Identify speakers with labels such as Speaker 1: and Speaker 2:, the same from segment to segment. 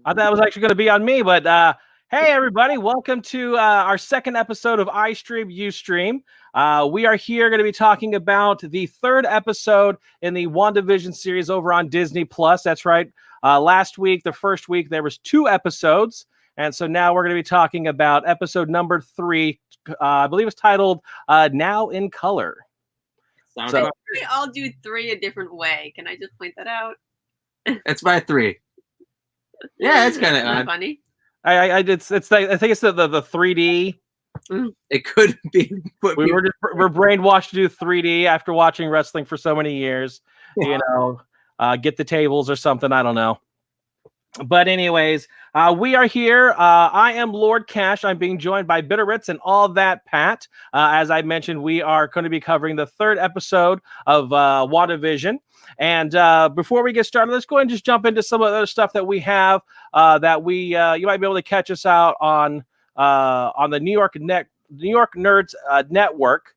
Speaker 1: I thought it was actually going to be on me, but hey, everybody, welcome to our second episode of iStream Ustream. We are here going to be talking about the third episode in the WandaVision series over on Disney Plus. That's right. Last week, the first week, there was 2 episodes, and so now we're going to be talking about episode number 3. I believe it's titled "Now in Color."
Speaker 2: So we all do 3 a different way. Can I just point that out?
Speaker 3: It's by 3. Yeah, it's kind of
Speaker 2: funny.
Speaker 1: I think it's the 3D.
Speaker 3: It could be.
Speaker 1: We're brainwashed to do 3D after watching wrestling for so many years. You know, get the tables or something. I don't know. But anyways, we are here. I am Lord Cash. I'm being joined by BitOfRits and AllThatPat. As I mentioned, we are going to be covering the third episode of WandaVision. And before we get started, let's go ahead and just jump into some of the other stuff that we have that you might be able to catch us out on the New York Nerds Network.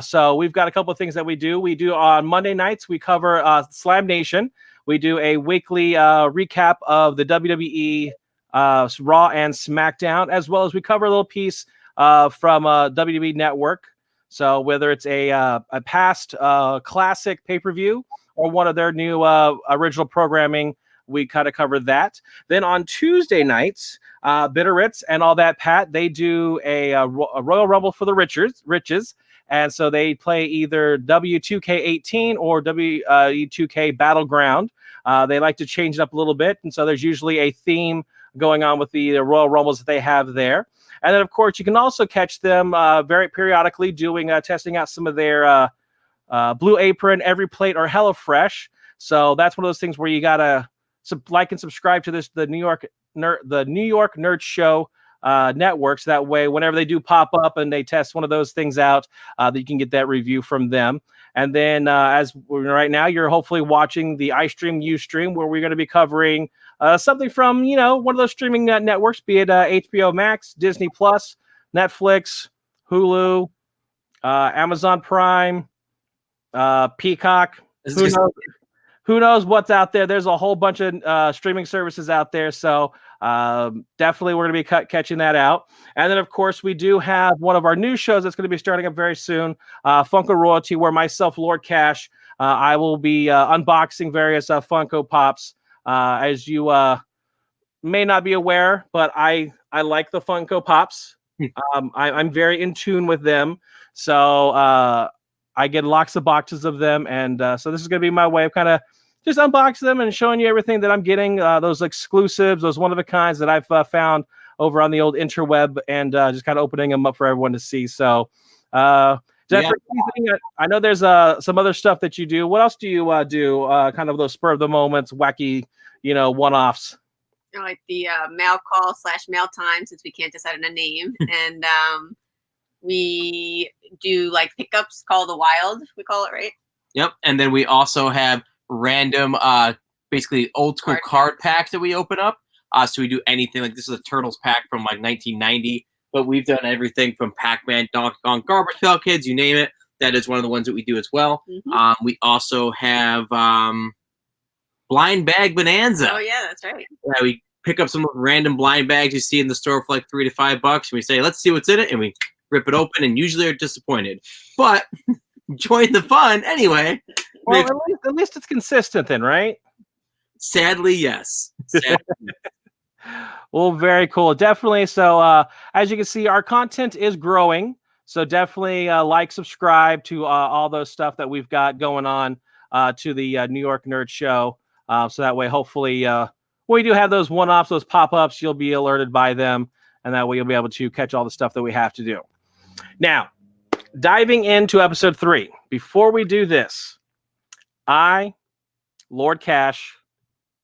Speaker 1: So we've got a couple of things that we do. We do on Monday nights. We cover Slam Nation. We do a weekly recap of the WWE Raw and SmackDown, as well as we cover a little piece from WWE Network. So whether it's a past classic pay-per-view or one of their new original programming, we kind of cover that. Then on Tuesday nights, BitOfRits and AllThatPat, they do a Royal Rumble for the riches. And so they play either W2K18 or W2K Battleground. They like to change it up a little bit. And so there's usually a theme going on with the Royal Rumbles that they have there. And then, of course, you can also catch them very periodically doing testing out some of their Blue Apron, Every Plate, or HelloFresh. So that's one of those things where you got to like and subscribe to the New York Nerd Show networks. That way, whenever they do pop up and they test one of those things out, that you can get that review from them. And then as right now, you're hopefully watching the iStream Ustream, where we're going to be covering something from, one of those streaming networks, be it HBO Max, Disney Plus, Netflix, Hulu, Amazon Prime, Peacock. Who knows what's out there? There's a whole bunch of streaming services out there. So definitely we're going to be catching that out. And then, of course, we do have one of our new shows that's going to be starting up very soon, Funko Royalty, where myself, Lord Cash, I will be unboxing various Funko Pops. As you may not be aware, but I like the Funko Pops. I'm very in tune with them. So I get lots of boxes of them. And so this is going to be my way of kind of just unboxing them and showing you everything that I'm getting, those exclusives, those one-of-a-kinds that I've found over on the old interweb, and just kind of opening them up for everyone to see. So I know there's some other stuff that you do. What else do you do, kind of those spur-of-the-moments, wacky, one-offs?
Speaker 2: Like the mail call / mail time, since we can't decide on a name. And we do like pickups, Call the Wild, we call it, right?
Speaker 3: Yep. And then we also have random, basically old school card packs that we open up. So we do anything like this is a Turtles pack from like 1990, but we've done everything from Pac-Man, Donkey Kong, Garbage Pail Kids, you name it. That is one of the ones that we do as well. Mm-hmm. We also have Blind Bag Bonanza.
Speaker 2: Oh yeah, that's right.
Speaker 3: Yeah, we pick up some random blind bags you see in the store for like $3 to $5, and we say, let's see what's in it, and we rip it open, and usually are disappointed. But join the fun anyway.
Speaker 1: Well, at least it's consistent then, right?
Speaker 3: Sadly, yes.
Speaker 1: Well, very cool. Definitely. So as you can see, our content is growing. So definitely like, subscribe to all those stuff that we've got going on to the New York Nerd Show. So that way, hopefully, when we do have those one-offs, those pop-ups, you'll be alerted by them. And that way you'll be able to catch all the stuff that we have to do. Now, diving into episode 3. Before we do this, I, Lord Cash,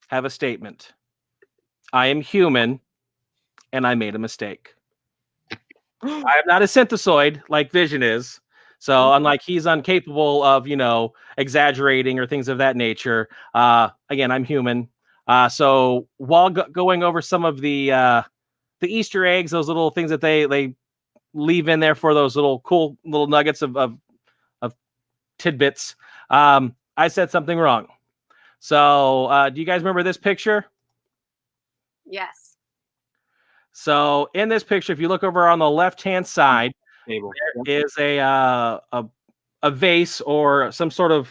Speaker 1: have a statement. I am human, and I made a mistake. I am not a synthesoid like Vision is. So unlike he's incapable of, exaggerating or things of that nature, again, I'm human. So while going over some of the Easter eggs, those little things that they leave in there for those little cool little nuggets of tidbits, I said something wrong. So do you guys remember this picture?
Speaker 2: Yes.
Speaker 1: So in this picture, if you look over on the left-hand side,
Speaker 3: Table.
Speaker 1: there is a vase or some sort of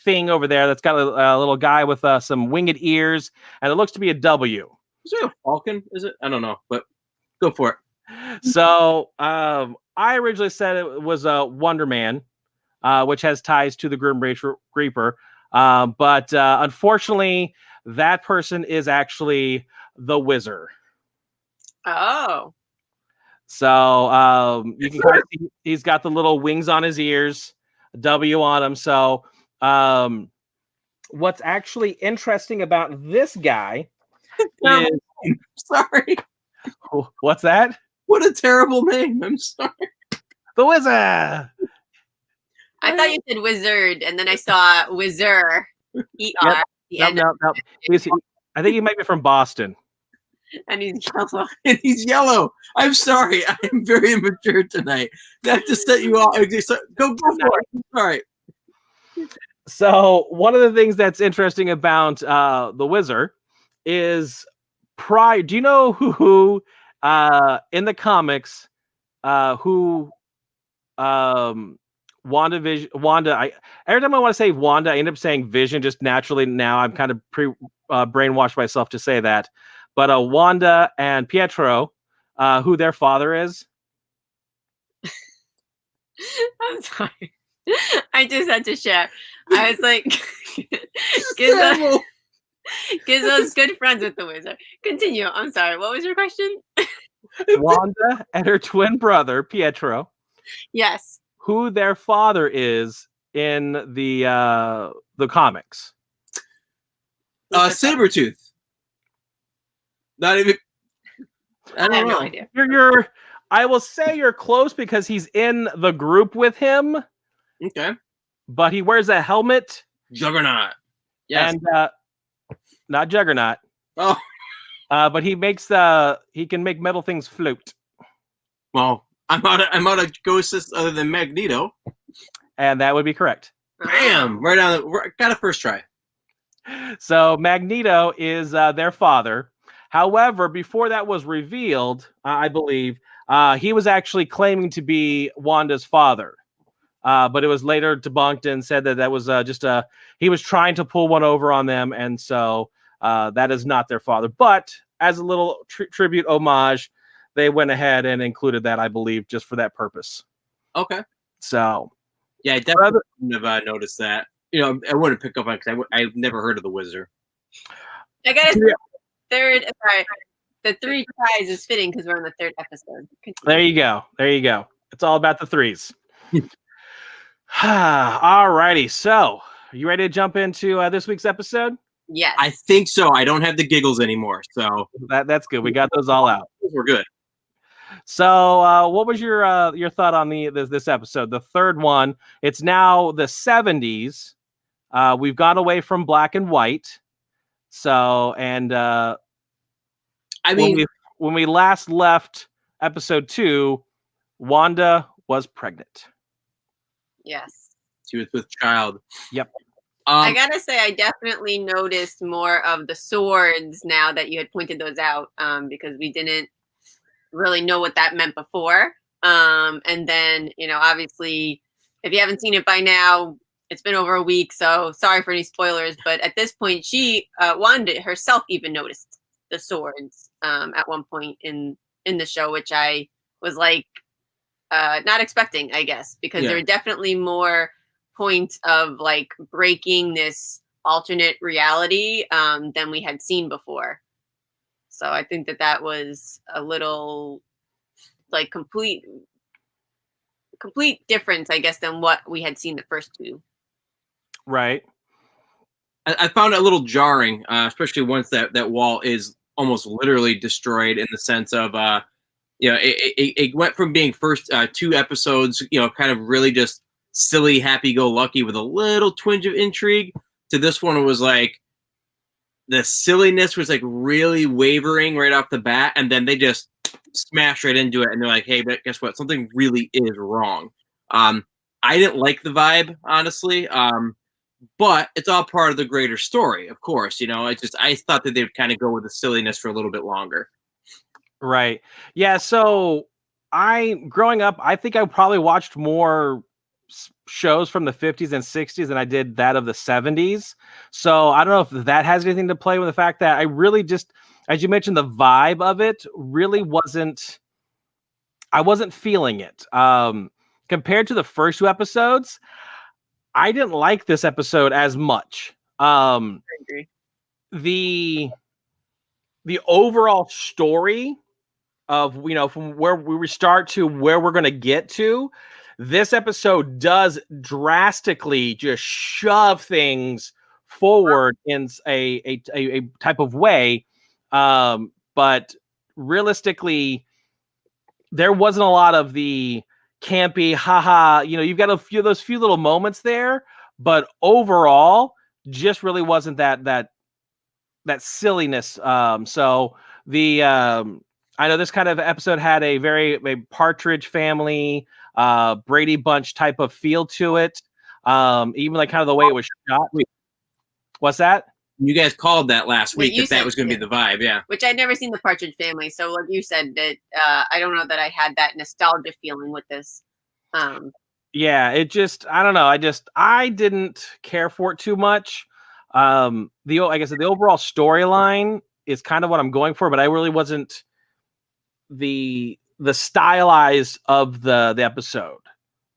Speaker 1: thing over there that's got a little guy with some winged ears, and it looks to be a W.
Speaker 3: Is it a falcon? Is it? I don't know, but go for it.
Speaker 1: So I originally said it was a Wonder Man, which has ties to the Grim Reaper. But unfortunately, that person is actually the Wizard.
Speaker 2: Oh.
Speaker 1: So you can kind of see he's got the little wings on his ears, a W on him. So what's actually interesting about this guy is...
Speaker 3: Sorry.
Speaker 1: What's that?
Speaker 3: What a terrible name. I'm sorry.
Speaker 1: The Wizard.
Speaker 2: I thought you said wizard, and then I saw Wizard. E-R.
Speaker 1: Yep. No. I think he might be from Boston.
Speaker 2: And he's yellow.
Speaker 3: And he's yellow. I'm sorry. I am very immature tonight. Not to set you off. Go for it. All right.
Speaker 1: So one of the things that's interesting about the Wizard is do you know who in the comics who WandaVision every time I want to say Wanda, I end up saying Vision just naturally. Now I'm kind of brainwashed myself to say that. But Wanda and Pietro, who their father is.
Speaker 2: I'm sorry. I just had to share. I was like, Gizmo's good friends with the Wizard. Continue. I'm sorry. What was your question?
Speaker 1: Wanda and her twin brother, Pietro.
Speaker 2: Yes.
Speaker 1: Who their father is in the comics.
Speaker 3: Sabretooth. Not even. I
Speaker 2: have
Speaker 3: don't know.
Speaker 2: no idea.
Speaker 1: I will say you're close because he's in the group with him.
Speaker 3: Okay.
Speaker 1: But he wears a helmet.
Speaker 3: Juggernaut. Yes.
Speaker 1: And not Juggernaut.
Speaker 3: Oh.
Speaker 1: But he can make metal things float.
Speaker 3: Well, I'm out of ghosts other than Magneto.
Speaker 1: And that would be correct.
Speaker 3: Bam! Right on. Got a first try.
Speaker 1: So Magneto is their father. However, before that was revealed, I believe, he was actually claiming to be Wanda's father. But it was later debunked and said that was he was trying to pull one over on them. And so that is not their father. But as a little tribute homage, they went ahead and included that, I believe, just for that purpose.
Speaker 3: Okay.
Speaker 1: So.
Speaker 3: Yeah, I definitely wouldn't have noticed that. You know, I wouldn't pick up on it because I've never heard of the Wizard.
Speaker 2: I got a third. Sorry, the 3 tries is fitting because we're on the 3rd episode.
Speaker 1: There you go. It's all about the 3s. All righty. So, are you ready to jump into this week's episode?
Speaker 2: Yes.
Speaker 3: I think so. I don't have the giggles anymore, so
Speaker 1: that's good. We got those all out.
Speaker 3: We're good.
Speaker 1: So, what was your thought on this episode, the 3rd one? It's now the 70s. We've gone away from black and white. So, and I mean, when we last left episode 2, Wanda was pregnant.
Speaker 2: Yes.
Speaker 3: She was with child.
Speaker 1: Yep.
Speaker 2: I gotta say, I definitely noticed more of the swords now that you had pointed those out, because we didn't really know what that meant before. And then, obviously, if you haven't seen it by now, it's been over a week, so sorry for any spoilers. But at this point, Wanda herself even noticed the swords at one point in the show, which I was like not expecting, I guess, because there were definitely more points of like breaking this alternate reality than we had seen before. So I think that was a little like complete difference, I guess, than what we had seen the first 2.
Speaker 1: Right.
Speaker 3: I found it a little jarring, especially once that wall is almost literally destroyed, in the sense of, it went from being first 2 episodes, kind of really just silly, happy-go-lucky with a little twinge of intrigue, to this one. It was like the silliness was like really wavering right off the bat, and then they just smash right into it, and they're like, hey, but guess what? Something really is wrong. I didn't like the vibe, honestly. but it's all part of the greater story, of course. You know, I thought that they would kind of go with the silliness for a little bit longer.
Speaker 1: Right. Yeah. So growing up, I think I probably watched more shows from the 50s and 60s than I did that of the 70s. So I don't know if that has anything to play with the fact that I really just, as you mentioned, the vibe of it really I wasn't feeling it. Compared to the first two episodes, I didn't like this episode as much.
Speaker 2: I agree.
Speaker 1: The overall story of, from where we start to where we're going to get to, this episode does drastically just shove things forward in a type of way, but realistically there wasn't a lot of the campy haha. You've got those few little moments there, but overall just really wasn't that silliness. So the I know this kind of episode had a Partridge Family, Brady Bunch type of feel to it. Even like kind of the way it was shot. What's that?
Speaker 3: You guys called that last week
Speaker 2: you
Speaker 3: that
Speaker 2: said-
Speaker 3: was going to be the vibe, yeah.
Speaker 2: Which I'd never seen the Partridge Family, so like you said, that I don't know that I had that nostalgia feeling with this.
Speaker 1: Yeah, it just, I don't know. I didn't care for it too much. Like I said, the overall storyline is kind of what I'm going for, but I really wasn't the stylized of the episode.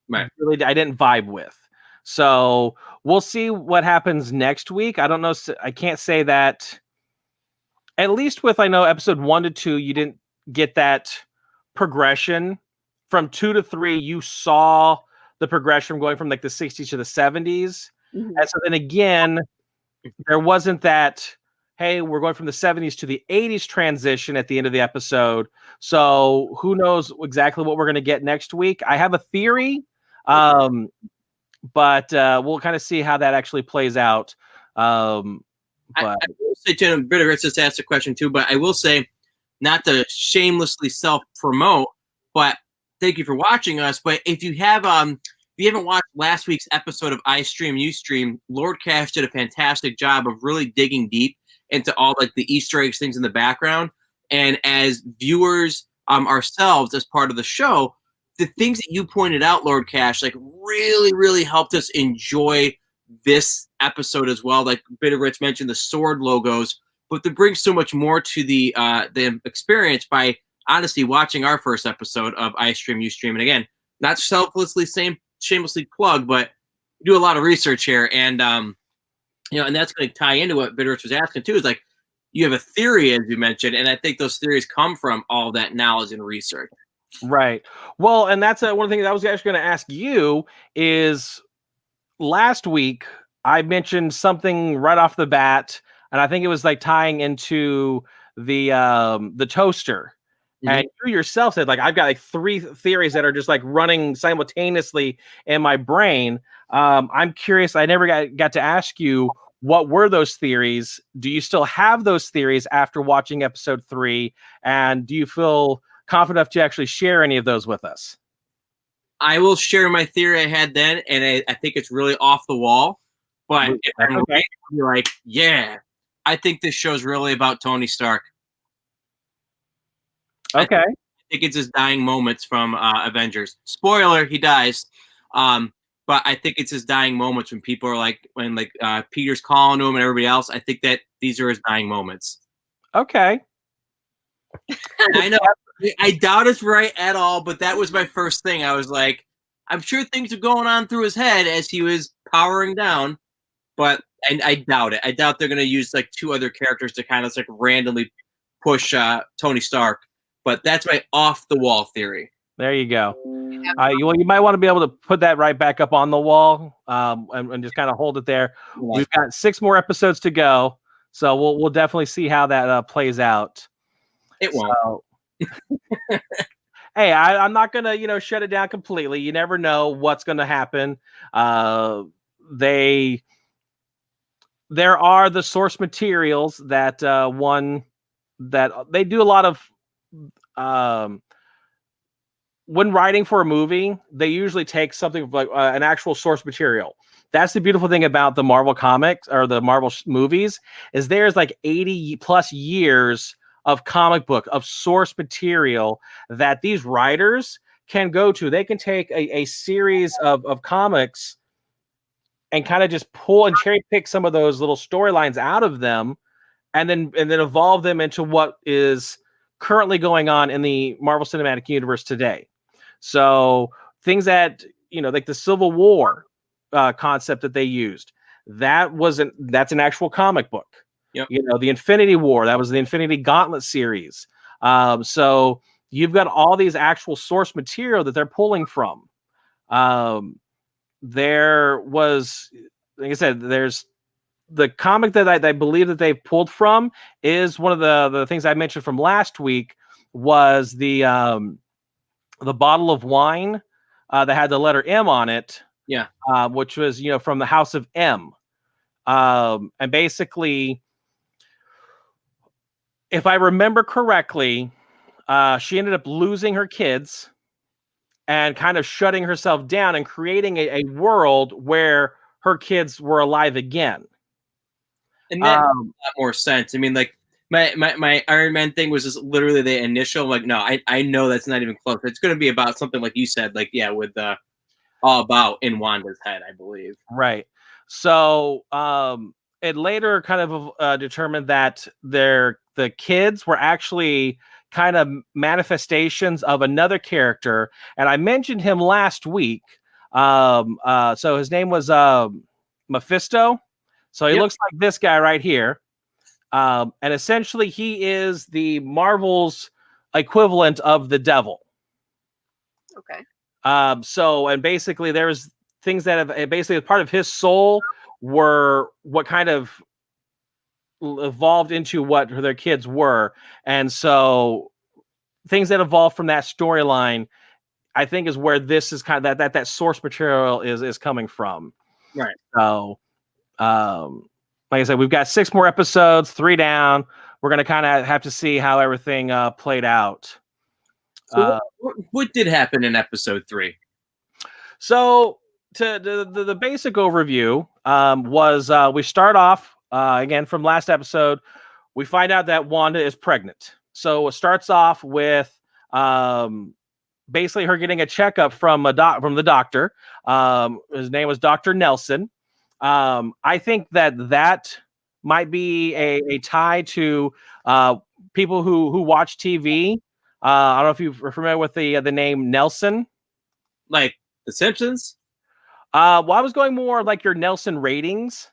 Speaker 3: Right.
Speaker 1: Really, I didn't vibe with. So we'll see what happens next week. I don't know. I can't say that. At least with, I know, episode 1 to 2, you didn't get that progression. From 2 to 3, you saw the progression going from like the 60s to the 70s.
Speaker 2: Mhm.
Speaker 1: And so then again, there wasn't that, hey, we're going from the 70s to the 80s transition at the end of the episode. So who knows exactly what we're going to get next week. I have a theory, but we'll kind of see how that actually plays out.
Speaker 3: I will say, Jen, BitOfRits just asked a question too, but I will say, not to shamelessly self-promote, but thank you for watching us. But if you haven't watched last week's episode of I Stream, You Stream, Lord Cash did a fantastic job of really digging deep into all like the Easter eggs, things in the background. And as viewers ourselves, as part of the show, the things that you pointed out, Lord Cash, like really, really helped us enjoy this episode as well. Like BitOfRits mentioned, the sword logos, but to bring so much more to the experience by honestly watching our first episode of I Stream, You Stream. And again, not shamelessly plug, but we do a lot of research here. And, and that's going to tie into what BitOfRits was asking too, is like, you have a theory, as you mentioned, and I think those theories come from all that knowledge and research.
Speaker 1: Right. Well, and that's one of the things I was actually going to ask you is, last week I mentioned something right off the bat, and I think it was like tying into the toaster. Mm-hmm. And you yourself said, like, I've got like 3 theories that are just like running simultaneously in my brain. I'm curious. I never got to ask you, what were those theories? Do you still have those theories after watching episode 3? And do you feel confident enough to actually share any of those with us?
Speaker 3: I will share my theory I had then, and I think it's really off the wall. But if I'm right, I'll be like, yeah, I think this show's really about Tony Stark.
Speaker 1: Okay.
Speaker 3: I think it's his dying moments from Avengers. Spoiler, he dies. But I think it's his dying moments when people are like, when Peter's calling to him and everybody else. I think that these are his dying moments.
Speaker 1: Okay.
Speaker 3: I know. I doubt it's right at all, but that was my first thing. I was like, I'm sure things are going on through his head as he was powering down, but I doubt it. I doubt they're going to use like 2 other characters to kind of like randomly push Tony Stark. But that's my off-the-wall theory.
Speaker 1: There you go. You might want to be able to put that right back up on the wall, and just kind of hold it there. Yeah. We've got 6 more episodes to go, so we'll definitely see how that plays out.
Speaker 3: It won't.
Speaker 1: So, hey, I'm not gonna shut it down completely. You never know what's gonna happen. There are the source materials that that they do a lot of when writing for a movie, they usually take something like an actual source material. That's the beautiful thing about the Marvel comics or the Marvel movies is there's like 80 plus years of comic book of source material that these writers can go to. They can take a series of comics and kind of just pull and cherry pick some of those little storylines out of them and then evolve them into what is currently going on in the Marvel Cinematic Universe today. So things that, like the Civil War concept that they used, that's an actual comic book.
Speaker 3: Yep.
Speaker 1: The Infinity War, that was the Infinity Gauntlet series. So you've got all these actual source material that they're pulling from. There was, like I said, there's the comic that I believe that they pulled from is one of the things I mentioned from last week was the bottle of wine that had the letter M on it.
Speaker 3: Yeah.
Speaker 1: Which was, from the House of M. And basically, if I remember correctly, she ended up losing her kids and kind of shutting herself down and creating a world where her kids were alive again.
Speaker 3: And that makes a lot more sense. I mean, like my Iron Man thing was just literally the initial. Like, no, I know that's not even close. It's going to be about something like you said, like with all about in Wanda's head, I believe.
Speaker 1: Right. So it later kind of determined that the kids were actually kind of manifestations of another character, and I mentioned him last week. So his name was Mephisto. So he looks like this guy right here, and essentially he is the Marvel's equivalent of the devil.
Speaker 2: Okay.
Speaker 1: So, and basically there's things that have basically part of his soul were what kind of evolved into what their kids were. And so things that evolved from that storyline, I think is where this is kind of that source material is coming from.
Speaker 3: Right.
Speaker 1: So, like I said, we've got 6 more episodes, 3 down. We're going to kind of have to see how everything played out.
Speaker 3: So what did happen in episode 3?
Speaker 1: So the basic overview was we start off again from last episode. We find out that Wanda is pregnant. So it starts off with basically her getting a checkup from the doctor. His name was Dr. Nelson. I think that might be a tie to people who watch TV. I don't know if you're familiar with the name Nelson.
Speaker 3: Like The Simpsons?
Speaker 1: Well, I was going more like your Nelson ratings.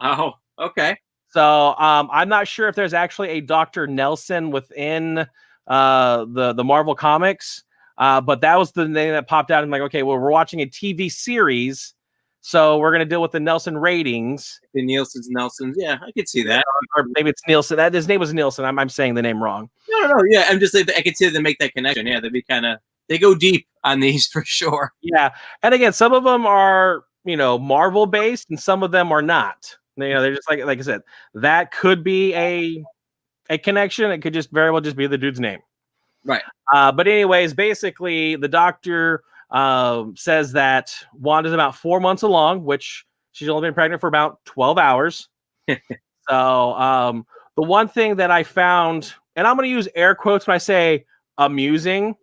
Speaker 3: Oh, okay.
Speaker 1: So I'm not sure if there's actually a Dr. Nelson within the Marvel comics, but that was the name that popped out. I'm like, okay, well, we're watching a TV series, so we're going to deal with the Nelson ratings.
Speaker 3: The Nelsons. Yeah, I could see that.
Speaker 1: Or maybe it's Nielsen. His name was Nielsen. I'm saying the name wrong.
Speaker 3: No. Yeah, I'm just like, I could see them make that connection. Yeah, they'd be they go deep on these for sure.
Speaker 1: Yeah, and again, some of them are Marvel based, and some of them are not. They're just like I said, that could be a connection. It could just very well just be the dude's name.
Speaker 3: Right.
Speaker 1: But anyways, basically, the doctor says that Wanda's about 4 months along, which she's only been pregnant for about 12 hours. So the one thing that I found, and I'm going to use air quotes when I say amusing,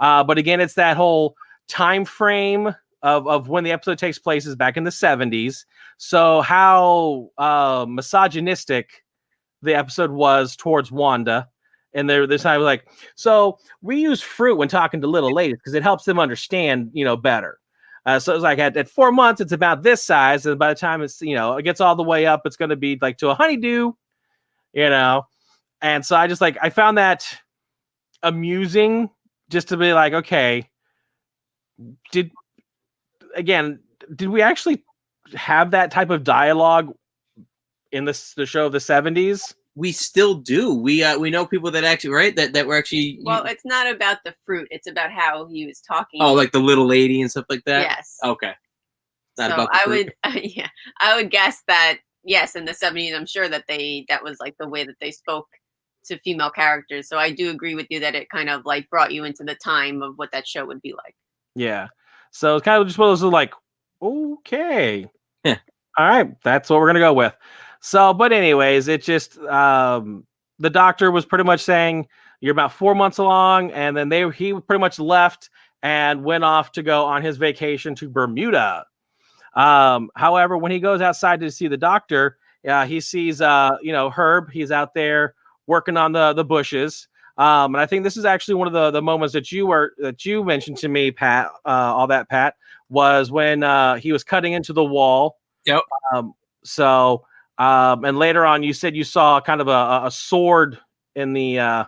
Speaker 1: but again, it's that whole time frame of when the episode takes place is back in the 70s. So how misogynistic the episode was towards Wanda. And this time like, so we use fruit when talking to little ladies because it helps them understand, better. So it's like at 4 months, it's about this size. And by the time it's, it gets all the way up, it's going to be like to a honeydew, And so I found that amusing just to be like, okay, did we actually have that type of dialogue in the show of the 70s?
Speaker 3: We still do. We know people that actually, right? That were actually.
Speaker 2: Well, it's not about the fruit. It's about how he was talking.
Speaker 3: Oh, like the little lady and stuff like that.
Speaker 2: Yes.
Speaker 3: Okay.
Speaker 2: Not so I would guess that yes, in the 70s, I'm sure that was like the way that they spoke to female characters. So I do agree with you that it kind of like brought you into the time of what that show would be like.
Speaker 1: Yeah. So it's kind of just one of those like, okay.
Speaker 3: Yeah.
Speaker 1: All right, that's what we're gonna go with. So, but anyways, it just the doctor was pretty much saying you're about 4 months along, and then he pretty much left and went off to go on his vacation to Bermuda. However, when he goes outside to see the doctor, he sees Herb. He's out there working on the bushes. And I think this is actually one of the moments that you mentioned to me, Pat. AllThatPat was when he was cutting into the wall.
Speaker 3: Yep.
Speaker 1: And later on, you said you saw kind of a sword in the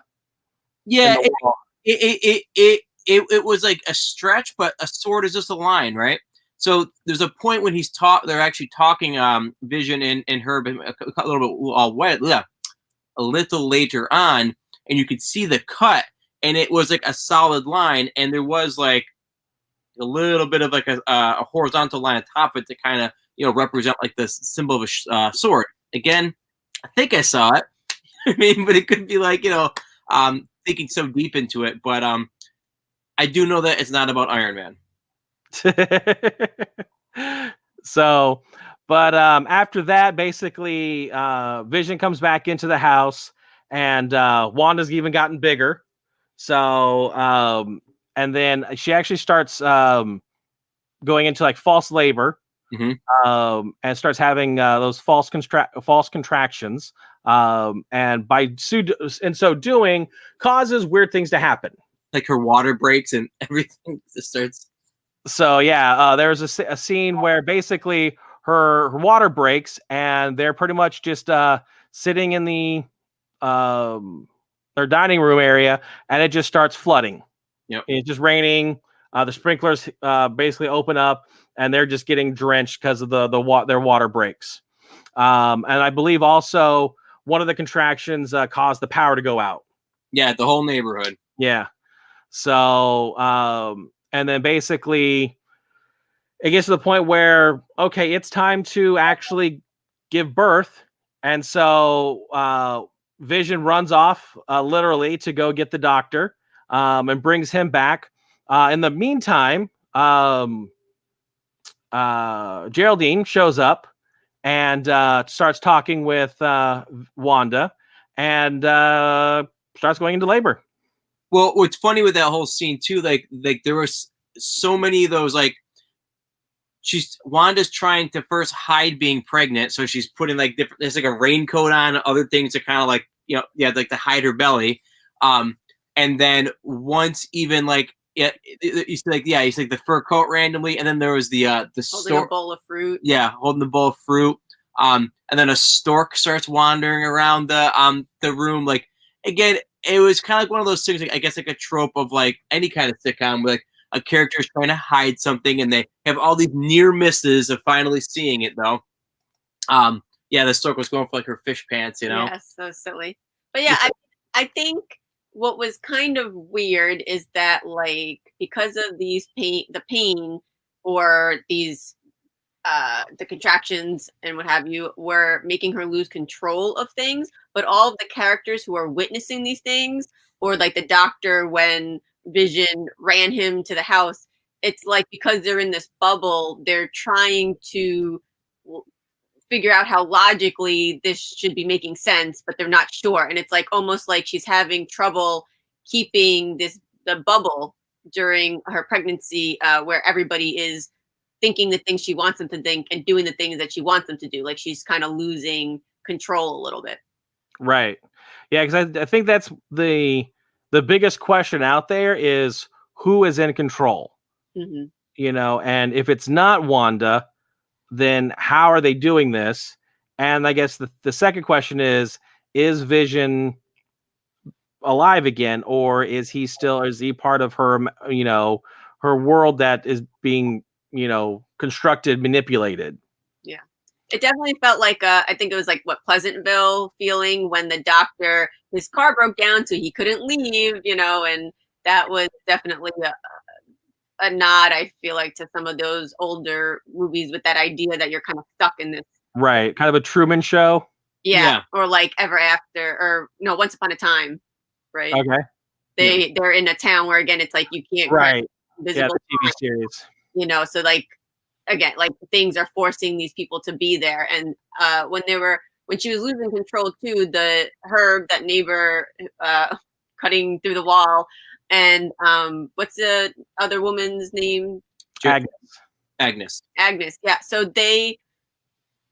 Speaker 3: yeah.
Speaker 1: in the wall.
Speaker 3: It was like a stretch, but a sword is just a line, right? So there's a point when they're actually talking Vision and Herb a little bit a little later on, and you could see the cut, and it was like a solid line, and there was like a little bit of like a horizontal line on top of it to kind of represent like this symbol of a sword. Again, I think I saw it. I mean, but it could be like thinking so deep into it, but I do know that it's not about Iron Man.
Speaker 1: So, but after that, basically, Vision comes back into the house, and Wanda's even gotten bigger. So, and then she actually starts going into like false labor, and starts having those false contractions, and in so doing, causes weird things to happen.
Speaker 3: Like her water breaks and everything just starts.
Speaker 1: So yeah, there's a scene where basically her water breaks, and they're pretty much just sitting in the their dining room area, and it just starts flooding.
Speaker 3: Yep.
Speaker 1: It's just raining. The sprinklers basically open up, and they're just getting drenched because of their water breaks. And I believe also one of the contractions caused the power to go out.
Speaker 3: Yeah, the whole neighborhood.
Speaker 1: Yeah. So, and then basically it gets to the point where, okay, it's time to actually give birth. And so Vision runs off literally to go get the doctor, and brings him back. In the meantime, Geraldine shows up and starts talking with Wanda, and starts going into labor.
Speaker 3: Well, what's funny with that whole scene too, like there was so many of those, like Wanda's trying to first hide being pregnant, so she's putting like different, there's like a raincoat on, other things to kind of like like to hide her belly, and then once even like he's like the fur coat randomly, and then there was the
Speaker 2: holding a bowl of fruit.
Speaker 3: Yeah, holding the bowl of fruit, and then a stork starts wandering around the room. Like again, it was kind of like one of those things, like, I guess like a trope of like any kind of sitcom where like a character is trying to hide something, and they have all these near misses of finally seeing it though. Yeah, the stork was going for like her fish pants,
Speaker 2: Yeah, so silly. But yeah, I think what was kind of weird is that like because of the pain or these the contractions and what have you were making her lose control of things, but all of the characters who are witnessing these things, or like the doctor when Vision ran him to the house, it's like because they're in this bubble, they're trying to figure out how logically this should be making sense, but they're not sure. And it's like almost like she's having trouble keeping the bubble during her pregnancy, where everybody is thinking the things she wants them to think and doing the things that she wants them to do. Like she's kind of losing control a little bit.
Speaker 1: Right. Yeah, because I think that's the biggest question out there is who is in control. And if it's not Wanda, then how are they doing this? And I guess the second question is Vision alive again, or is he part of her, her world that is being, constructed, manipulated? Yeah.
Speaker 2: It definitely felt like I think it was like Pleasantville feeling when the doctor, his car broke down so he couldn't leave, and that was definitely a nod, I feel like, to some of those older movies with that idea that you're kind of stuck in this.
Speaker 1: Right. Kind of a Truman Show.
Speaker 2: Yeah, or like Ever After, or no, Once Upon a Time, right?
Speaker 1: Okay.
Speaker 2: They're in a town where again it's like you can't
Speaker 1: Right.
Speaker 2: visible
Speaker 1: the TV
Speaker 2: time,
Speaker 1: series.
Speaker 2: you know, so like again, like things are forcing these people to be there. And when she was losing control too, the Herb, that neighbor, cutting through the wall, and what's the other woman's name?
Speaker 3: Agnes.
Speaker 2: Yeah. So they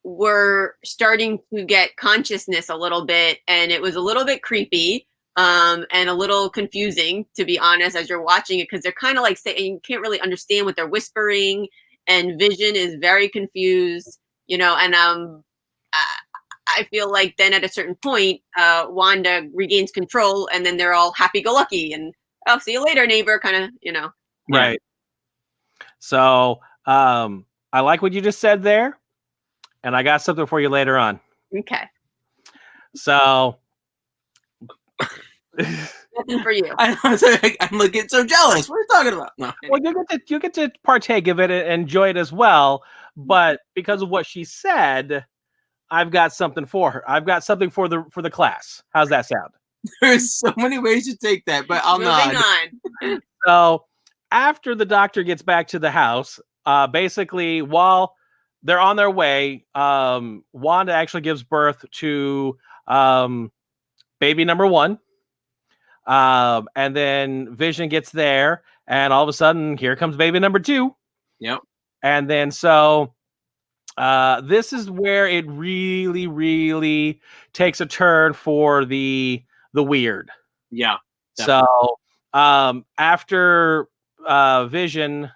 Speaker 2: were starting to get consciousness a little bit, and it was a little bit creepy, and a little confusing, to be honest, as you're watching it, because they're kind of like saying, you can't really understand what they're whispering, and Vision is very confused, you know. And I feel like then at a certain point, Wanda regains control, and then they're all happy-go-lucky, and oh, see you later, neighbor, kind of, you know.
Speaker 1: Right. So I like what you just said there, and I got something for you later on.
Speaker 2: Okay.
Speaker 1: So
Speaker 2: nothing for you.
Speaker 3: I'm like getting so jealous. What are you talking about? No.
Speaker 1: Well, you get to partake of it and enjoy it as well. But because of what she said, I've got something for her. I've got something for the class. How's that sound?
Speaker 3: There's so many ways to take that, but I'll nod.
Speaker 2: Moving on.
Speaker 1: So after the doctor gets back to the house, basically while they're on their way, Wanda actually gives birth to baby number 1. And then Vision gets there, and all of a sudden, here comes baby number 2.
Speaker 3: Yep.
Speaker 1: And then so this is where it really, really takes a turn for the weird.
Speaker 3: Yeah.
Speaker 1: Definitely. So after Vision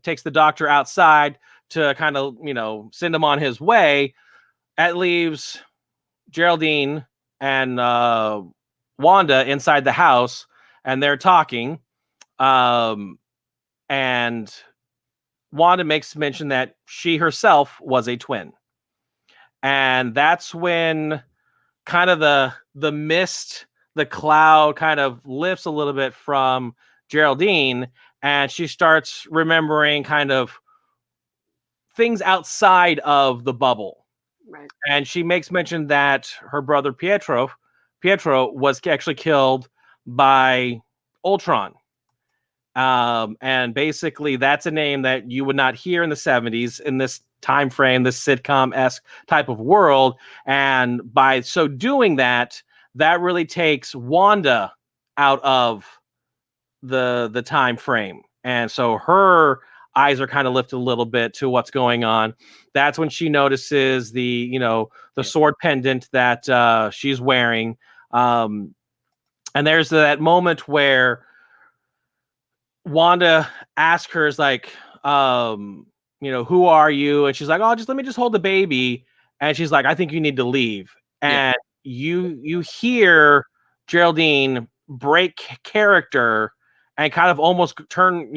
Speaker 1: takes the doctor outside to kind of, you know, send him on his way, that leaves Geraldine and Wanda inside the house, and they're talking. And Wanda makes mention that she herself was a twin. And that's when kind of the mist, the cloud kind of lifts a little bit from Geraldine, and she starts remembering kind of things outside of the bubble.
Speaker 2: Right.
Speaker 1: And she makes mention that her brother Pietro was actually killed by Ultron. And basically that's a name that you would not hear in the 70s in this time frame, this sitcom-esque type of world. And by so doing that really takes Wanda out of the time frame. And so her eyes are kind of lifted a little bit to what's going on. That's when she notices the sword pendant that she's wearing. And there's that moment where Wanda asks her, is like, who are you? And she's like, oh, let me hold the baby. And she's like, I think you need to leave. And you hear Geraldine break character and kind of almost turn,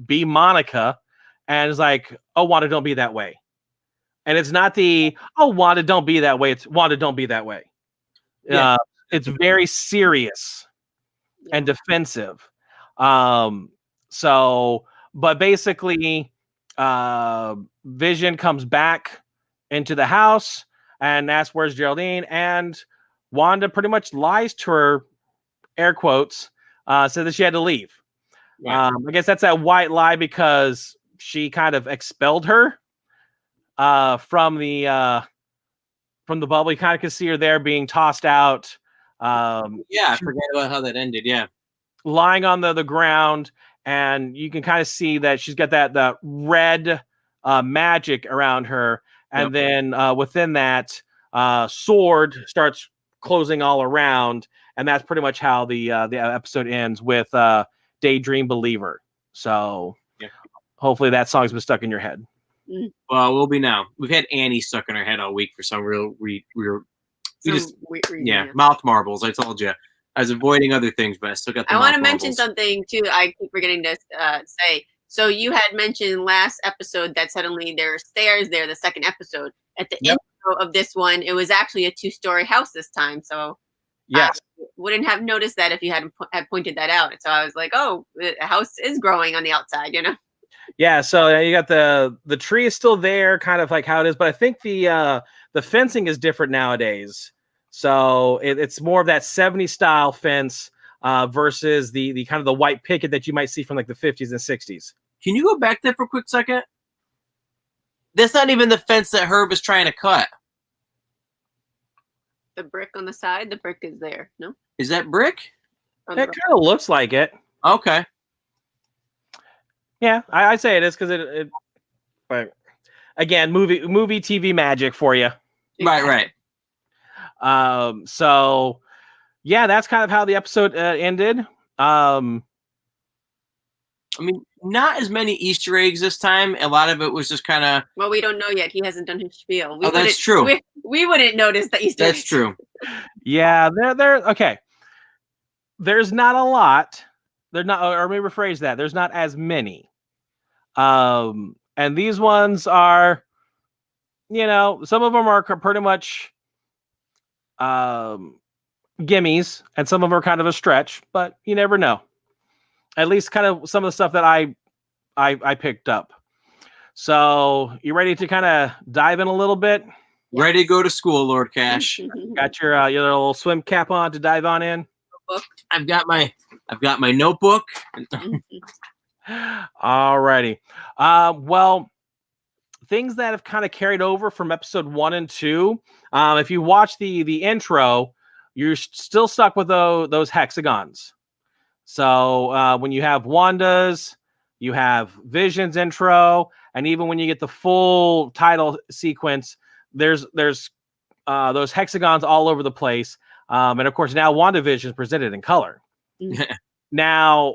Speaker 1: be Monica. And it's like, oh, Wanda, don't be that way. And it's not Wanda, don't be that way. It's Wanda, don't be that way.
Speaker 3: Yeah.
Speaker 1: It's very serious and defensive. But basically, Vision comes back into the house and asks, where's Geraldine? And Wanda pretty much lies to her, air quotes, said that she had to leave. Right. I guess that's that white lie because she kind of expelled her from the bubble. You kind of can see her there being tossed out.
Speaker 3: I forget about how that ended. Yeah.
Speaker 1: Lying on the ground, and you can kind of see that she's got that red magic around her. And then within that, sword starts closing all around. And that's pretty much how the episode ends with Daydream Believer. So hopefully that song's been stuck in your head.
Speaker 3: Well, we'll be now. We've had Annie stuck in our head all week for some real mouth marbles. I told you. I was avoiding other things, but I still got the
Speaker 2: I want to
Speaker 3: marbles.
Speaker 2: mention something too. I keep forgetting to say. So you had mentioned last episode that suddenly there are stairs there, the second episode. At the intro of this one, it was actually a 2-story house this time. So
Speaker 1: yes,
Speaker 2: I wouldn't have noticed that if you hadn't had pointed that out. So I was like, oh, the house is growing on the outside,
Speaker 1: Yeah, so you got the tree is still there, kind of like how it is, but I think the fencing is different nowadays. So it's more of that 70s style fence versus the kind of the white picket that you might see from like the 50s and 60s.
Speaker 3: Can you go back there for a quick second? That's not even the fence that Herb is trying to cut.
Speaker 2: The brick on the side, the brick is there. No,
Speaker 3: Is that brick?
Speaker 2: on
Speaker 1: It
Speaker 2: the
Speaker 1: kind of looks like it.
Speaker 3: Okay.
Speaker 1: Yeah, I say it is because it. But again, movie TV magic for you.
Speaker 3: Right.
Speaker 1: So yeah, that's kind of how the episode ended.
Speaker 3: I mean, not as many Easter eggs this time. A lot of it was just kind of.
Speaker 2: Well, we don't know yet. He hasn't done his spiel.
Speaker 3: That's true.
Speaker 2: We wouldn't notice the Easter
Speaker 3: That's
Speaker 2: eggs.
Speaker 3: true.
Speaker 1: Yeah, they're okay. There's not a lot. They're not, or let me rephrase that. There's not as many. And these ones are, some of them are pretty much gimmies, and some of them are kind of a stretch, but you never know. At least kind of some of the stuff that I picked up. So you ready to kind of dive in a little bit?
Speaker 3: Ready to go to school, Lord Cash.
Speaker 1: Got your little swim cap on to dive on in?
Speaker 3: I've got my notebook.
Speaker 1: Alrighty. Well, things that have kind of carried over from episode 1 and 2. If you watch the intro, you're still stuck with those hexagons. So when you have Wanda's, you have Vision's intro, and even when you get the full title sequence, there's those hexagons all over the place. And of course, now WandaVision is presented in color. Now,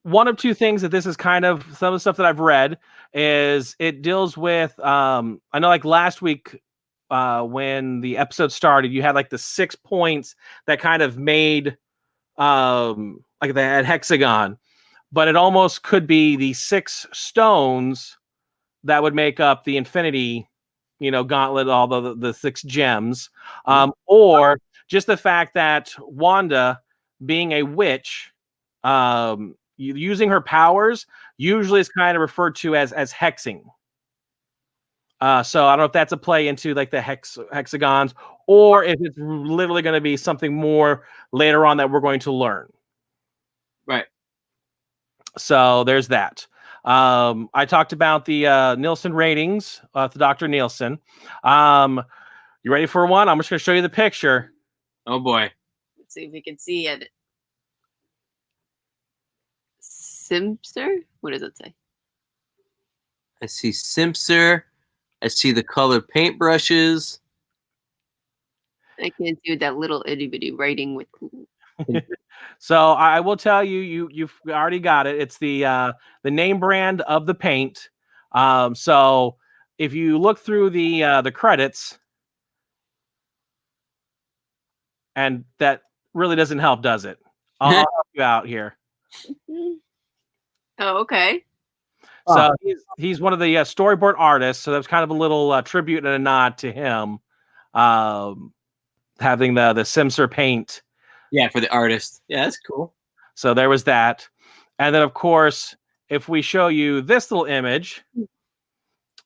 Speaker 1: one of two things that this is kind of some of the stuff that I've read is it deals with, I know like last week when the episode started, you had like the 6 points that kind of made like that hexagon, but it almost could be the 6 stones that would make up the infinity, gauntlet, all the 6 gems, or just the fact that Wanda, being a witch, using her powers usually is kind of referred to as hexing. So I don't know if that's a play into like the hexagons, or if it's literally going to be something more later on that we're going to learn.
Speaker 3: Right.
Speaker 1: So there's that. I talked about the Nielsen ratings, the Dr. Nielsen. You ready for one? I'm just going to show you the picture.
Speaker 3: Oh boy.
Speaker 2: Let's see if we can see it. Simpster? What does it say?
Speaker 3: I see Simpster. I see the colored paintbrushes.
Speaker 2: I can't do that little itty bitty writing with.
Speaker 1: So I will tell you, you've already got it. It's the name brand of the paint. So if you look through the credits, and that really doesn't help, does it? I'll help you out here.
Speaker 2: Oh, okay.
Speaker 1: So he's one of the storyboard artists. So that's kind of a little tribute and a nod to him, having the Simser paint.
Speaker 3: Yeah, for the artist. Yeah, that's cool.
Speaker 1: So there was that. And then, of course, if we show you this little image,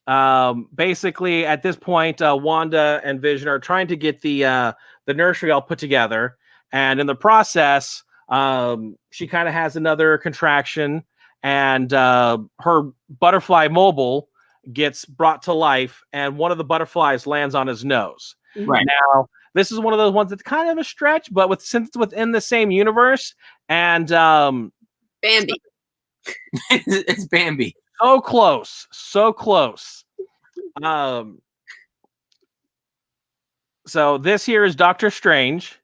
Speaker 1: basically at this point, Wanda and Vision are trying to get the nursery all put together. And in the process, she kind of has another contraction, and her butterfly mobile gets brought to life, and one of the butterflies lands on his nose.
Speaker 3: Right.
Speaker 1: Now, this is one of those ones that's kind of a stretch, but since it's within the same universe, and
Speaker 2: Bambi.
Speaker 3: It's Bambi.
Speaker 1: So close. So this here is Doctor Strange.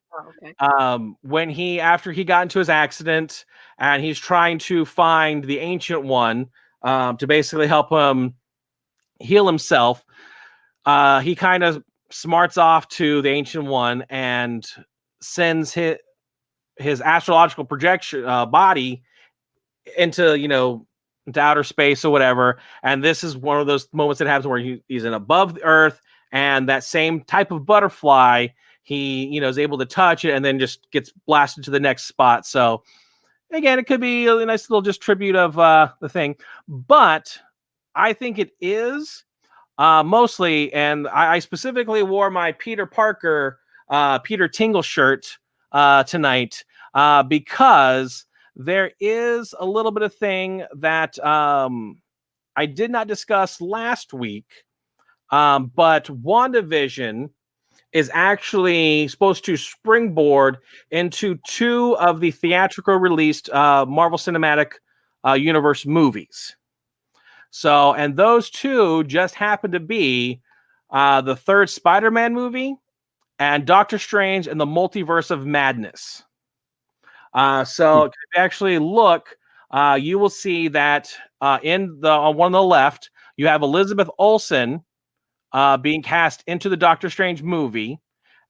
Speaker 2: Oh, okay.
Speaker 1: After he got into his accident, and he's trying to find the Ancient One to basically help him heal himself, he kind of smarts off to the Ancient One and sends his astrological projection body into outer space or whatever. And this is one of those moments that happens where he's in above the Earth, and that same type of butterfly he is able to touch it and then just gets blasted to the next spot. So again, it could be a nice little just tribute of the thing, but I think it is mostly, and I specifically wore my Peter Parker, Peter Tingle shirt tonight because there is a little bit of thing that I did not discuss last week, but WandaVision is actually supposed to springboard into 2 of the theatrical released Marvel Cinematic Universe movies. So, and those 2 just happen to be the 3rd Spider-Man movie and Doctor Strange and the Multiverse of Madness. So if you actually look, you will see that in the on one on the left, you have Elizabeth Olsen being cast into the Doctor Strange movie.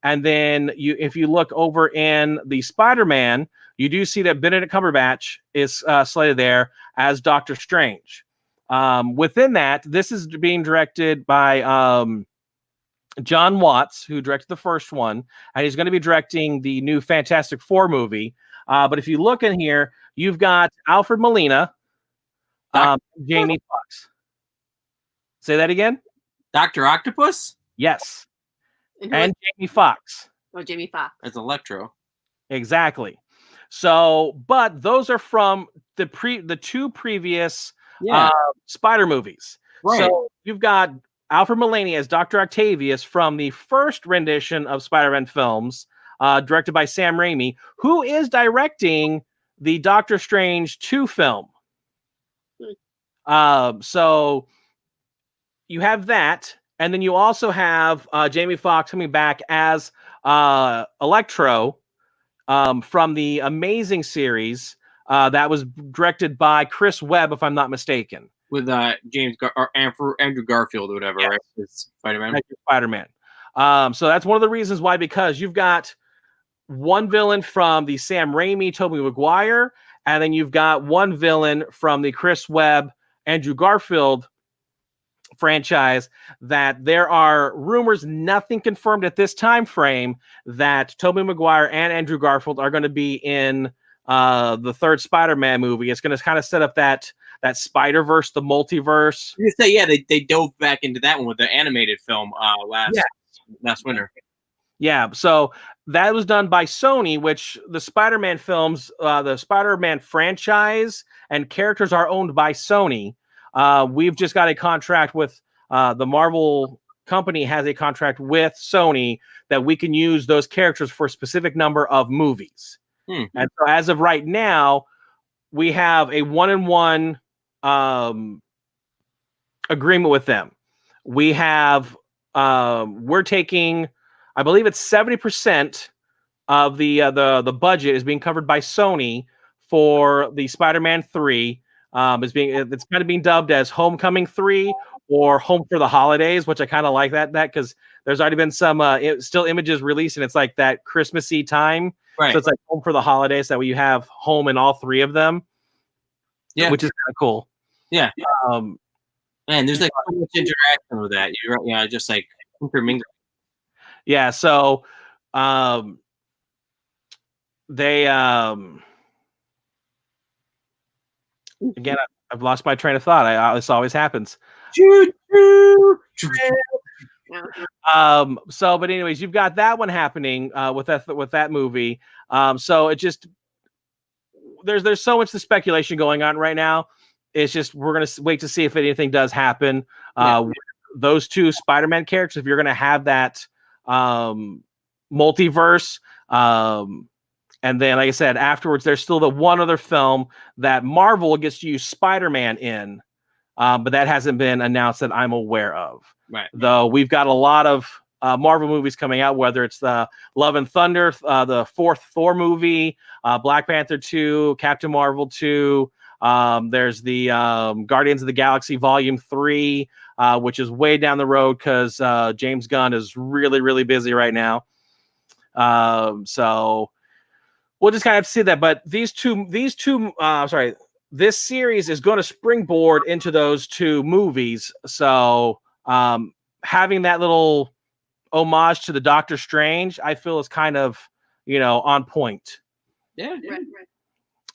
Speaker 1: And then if you look over in the Spider-Man, you do see that Benedict Cumberbatch is slated there as Doctor Strange. Within that, this is being directed by John Watts, who directed the first one, and he's going to be directing the new Fantastic Four movie. But if you look in here, you've got Alfred Molina, Jamie Foxx. Say that again?
Speaker 3: Dr. Octopus?
Speaker 1: Yes. And Jamie Foxx.
Speaker 2: Oh, Jamie Foxx.
Speaker 3: As Electro.
Speaker 1: Exactly. So, but those are from the 2 previous Spider movies.
Speaker 3: Right.
Speaker 1: So you've got Alfred Molina as Dr. Octavius from the first rendition of Spider-Man films, directed by Sam Raimi, who is directing the Doctor Strange 2 film. So you have that, and then you also have Jamie Foxx coming back as Electro from the Amazing series that was directed by Chris Webb, if I'm not mistaken.
Speaker 3: With Andrew Garfield or whatever, right? It's Spider-Man.
Speaker 1: Spider-Man. So that's one of the reasons why, because you've got one villain from the Sam Raimi, Tobey Maguire, and then you've got one villain from the Chris Webb, Andrew Garfield franchise, that there are rumors, nothing confirmed at this time frame, that Tobey Maguire and Andrew Garfield are going to be in the 3rd Spider-Man movie. It's going to kind of set up that Spider-Verse, the multiverse.
Speaker 3: You say, they dove back into that one with the animated film last winter.
Speaker 1: Yeah, so that was done by Sony, which the Spider-Man films, the Spider-Man franchise and characters are owned by Sony. We've just got a contract with the Marvel company has a contract with Sony that we can use those characters for a specific number of movies. And so as of right now, we have a 1-in-1 agreement with them. We have we're taking, I believe it's 70% of the budget is being covered by Sony for the Spider-Man 3. It's kind of being dubbed as Homecoming 3 or Home for the Holidays, which I kind of like that because there's already been some still images released, and it's like that Christmassy time.
Speaker 3: Right.
Speaker 1: So it's like Home for the Holidays, that way you have home in all 3 of them. Yeah, which is kind of cool.
Speaker 3: Yeah. Man, there's like so much interaction with that. You're just like intermingling.
Speaker 1: Yeah. So they again, I've lost my train of thought. This always happens. So, but anyways, you've got that one happening with that movie. So it just there's so much the speculation going on right now. It's just we're gonna wait to see if anything does happen. Those 2 Spider-Man characters, if you're gonna have that multiverse. And then, like I said, afterwards, there's still the one other film that Marvel gets to use Spider-Man in, but that hasn't been announced that I'm aware of.
Speaker 3: Right.
Speaker 1: Though we've got a lot of Marvel movies coming out, whether it's the Love and Thunder, the 4th Thor movie, Black Panther 2, Captain Marvel 2. There's the Guardians of the Galaxy Volume 3, which is way down the road because James Gunn is really, really busy right now. So we'll just kind of see that. But this series is going to springboard into those 2 movies. So having that little homage to the Doctor Strange, I feel is kind of, on point.
Speaker 3: Yeah.
Speaker 2: Right.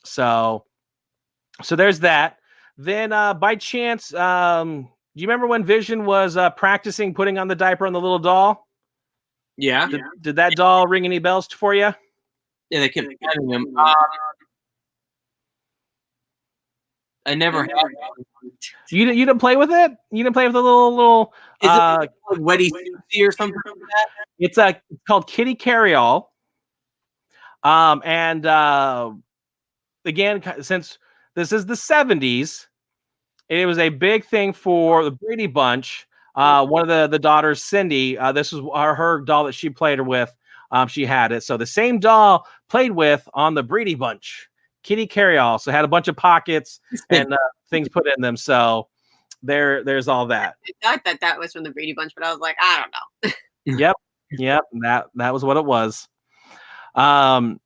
Speaker 1: So there's that. Then by chance, do you remember when Vision was practicing putting on the diaper on the little doll?
Speaker 3: Yeah.
Speaker 1: Did that doll ring any bells for you?
Speaker 3: Yeah, they kept having him. I never had one.
Speaker 1: You didn't play with it? You didn't play with the little
Speaker 3: Is it like Wetty Susie or something like that?
Speaker 1: It's called Kitty Carryall. And again, since this is the 70s, it was a big thing for the Brady Bunch. One of the daughters, Cindy, this was her doll that she played with. She had it. So the same doll played with on the Brady Bunch, Kitty Carryall. So it had a bunch of pockets and things put in them. So there's all that.
Speaker 2: I thought that was from the Brady Bunch, but I was like, I don't
Speaker 1: know. Yep. That was what it was. And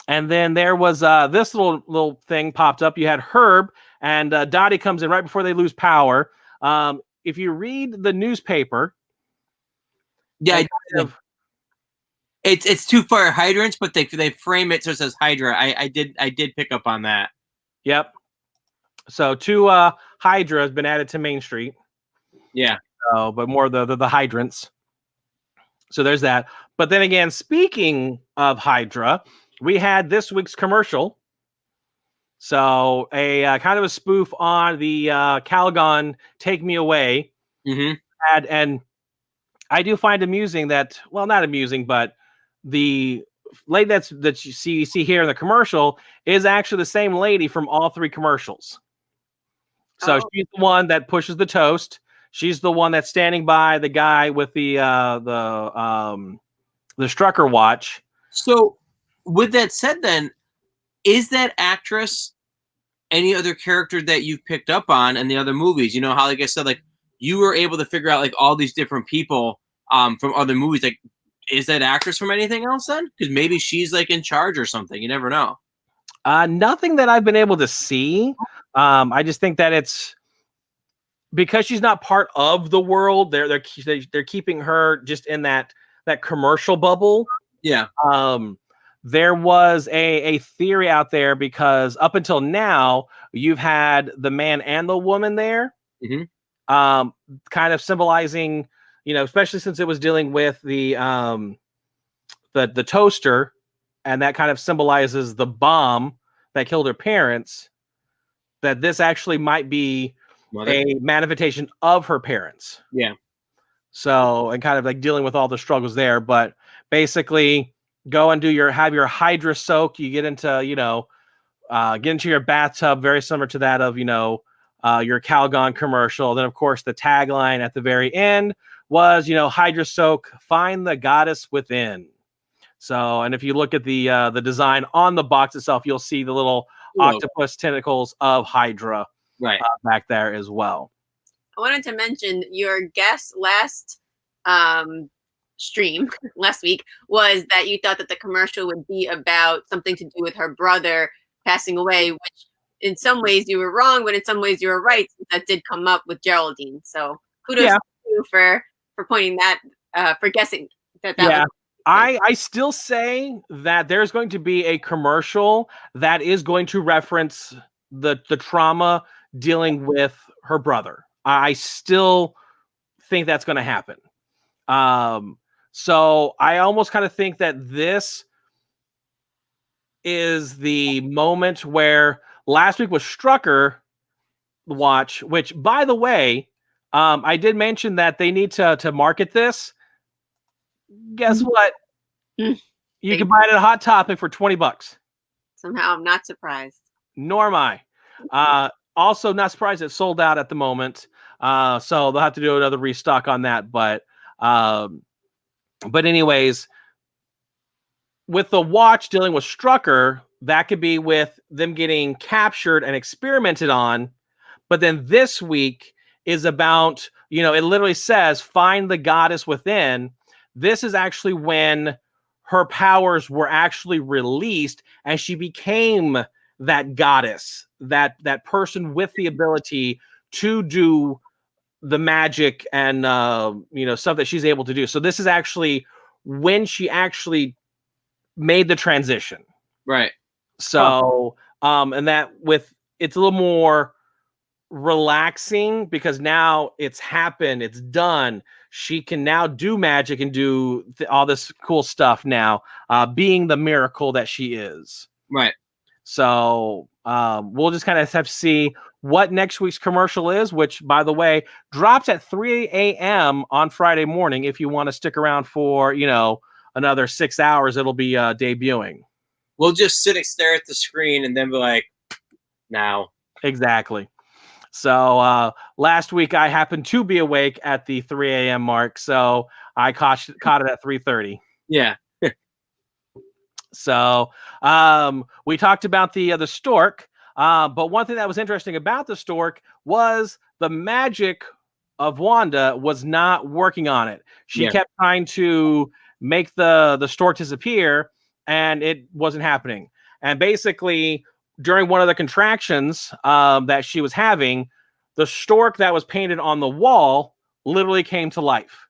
Speaker 1: then there was this little thing popped up. You had Herb and Dottie comes in right before they lose power. If you read the newspaper,
Speaker 3: it's two fire hydrants, but they frame it so it says Hydra. I did pick up on that.
Speaker 1: Yep. So 2 Hydra has been added to Main Street.
Speaker 3: Yeah.
Speaker 1: But more the hydrants. So there's that. But then again, speaking of Hydra, we had this week's commercial. So a kind of a spoof on the Calgon Take Me Away.
Speaker 3: Mm-hmm.
Speaker 1: And I do find amusing that, well, not amusing, but the lady that you see here in the commercial is actually the same lady from all 3 commercials. So she's the one that pushes the toast. She's the one that's standing by the guy with the Strucker watch.
Speaker 3: So with that said, then, is that actress any other character that you've picked up on in the other movies? You know how, like I said, like you were able to figure out like all these different people from other movies. Like, is that actress from anything else then? Because maybe she's like in charge or something. You never know.
Speaker 1: Nothing that I've been able to see. I just think that it's because she's not part of the world. They're keeping her just in that commercial bubble.
Speaker 3: Yeah.
Speaker 1: There was a theory out there because up until now you've had the man and the woman there, kind of symbolizing, especially since it was dealing with the toaster, and that kind of symbolizes the bomb that killed her parents. That this actually might be a manifestation of her parents.
Speaker 3: Yeah.
Speaker 1: So, and kind of like dealing with all the struggles there, but basically go and have your Hydra soak. You get into, get into your bathtub, very similar to that of, your Calgon commercial. Then of course the tagline at the very end was, Hydra soak, find the goddess within. So, and if you look at the design on the box itself, you'll see the little octopus tentacles of Hydra back there as well.
Speaker 2: I wanted to mention your guest last stream last week was that you thought that the commercial would be about something to do with her brother passing away, which in some ways you were wrong, but in some ways you were right. That did come up with Geraldine. So kudos to you for pointing that, for guessing that.
Speaker 1: Yeah. I still say that there's going to be a commercial that is going to reference the trauma dealing with her brother. I still think that's going to happen. So I almost kind of think that this is the moment where last week was Strucker watch, which, by the way, I did mention that they need to market this. Guess what? You can buy it at Hot Topic for $20.
Speaker 2: Somehow I'm not surprised.
Speaker 1: Nor am I. Also not surprised it's sold out at the moment. So they'll have to do another restock on that. But anyways, with the watch dealing with Strucker, that could be with them getting captured and experimented on. But then this week is about, it literally says, find the goddess within. This is actually when her powers were actually released and she became that goddess, that person with the ability to do the magic and, stuff that she's able to do. So this is actually when she actually made the transition.
Speaker 3: Right.
Speaker 1: So, and that with it's a little more relaxing because now it's happened, it's done. She can now do magic and do all this cool stuff now, being the miracle that she is.
Speaker 3: Right.
Speaker 1: So we'll just kind of have to see what next week's commercial is, which, by the way, drops at 3 a.m. on Friday morning. If you want to stick around for, another 6 hours, it'll be debuting.
Speaker 3: We'll just sit and stare at the screen and then be like, now.
Speaker 1: Exactly. So last week I happened to be awake at the 3 a.m. mark, so I caught it at 3:30.
Speaker 3: Yeah.
Speaker 1: So we talked about the stork, but one thing that was interesting about the stork was the magic of Wanda was not working on it. She kept trying to make the stork disappear, and it wasn't happening. And basically, during one of the contractions that she was having, the stork that was painted on the wall literally came to life.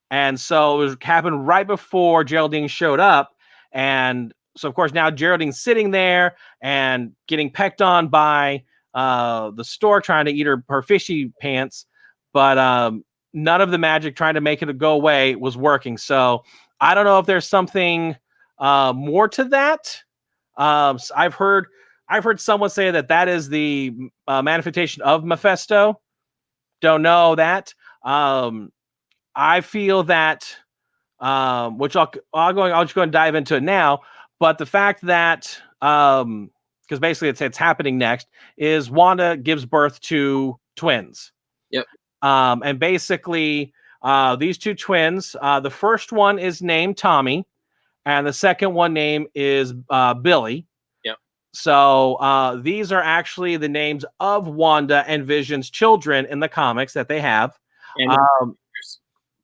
Speaker 1: And so it happened right before Geraldine showed up. And so, of course, now Geraldine's sitting there and getting pecked on by the stork trying to eat her fishy pants. But none of the magic trying to make it go away was working. So I don't know if there's something more to that. I've heard someone say that is the manifestation of Mephisto. Don't know that. I feel that, which I'll just go and dive into it now. But the fact that, because basically it's happening next, is Wanda gives birth to twins.
Speaker 3: Yep.
Speaker 1: And basically, these two twins, the first one is named Tommy, and the second one name is Billy.
Speaker 3: Yep.
Speaker 1: So these are actually the names of Wanda and Vision's children in the comics that they have.
Speaker 3: And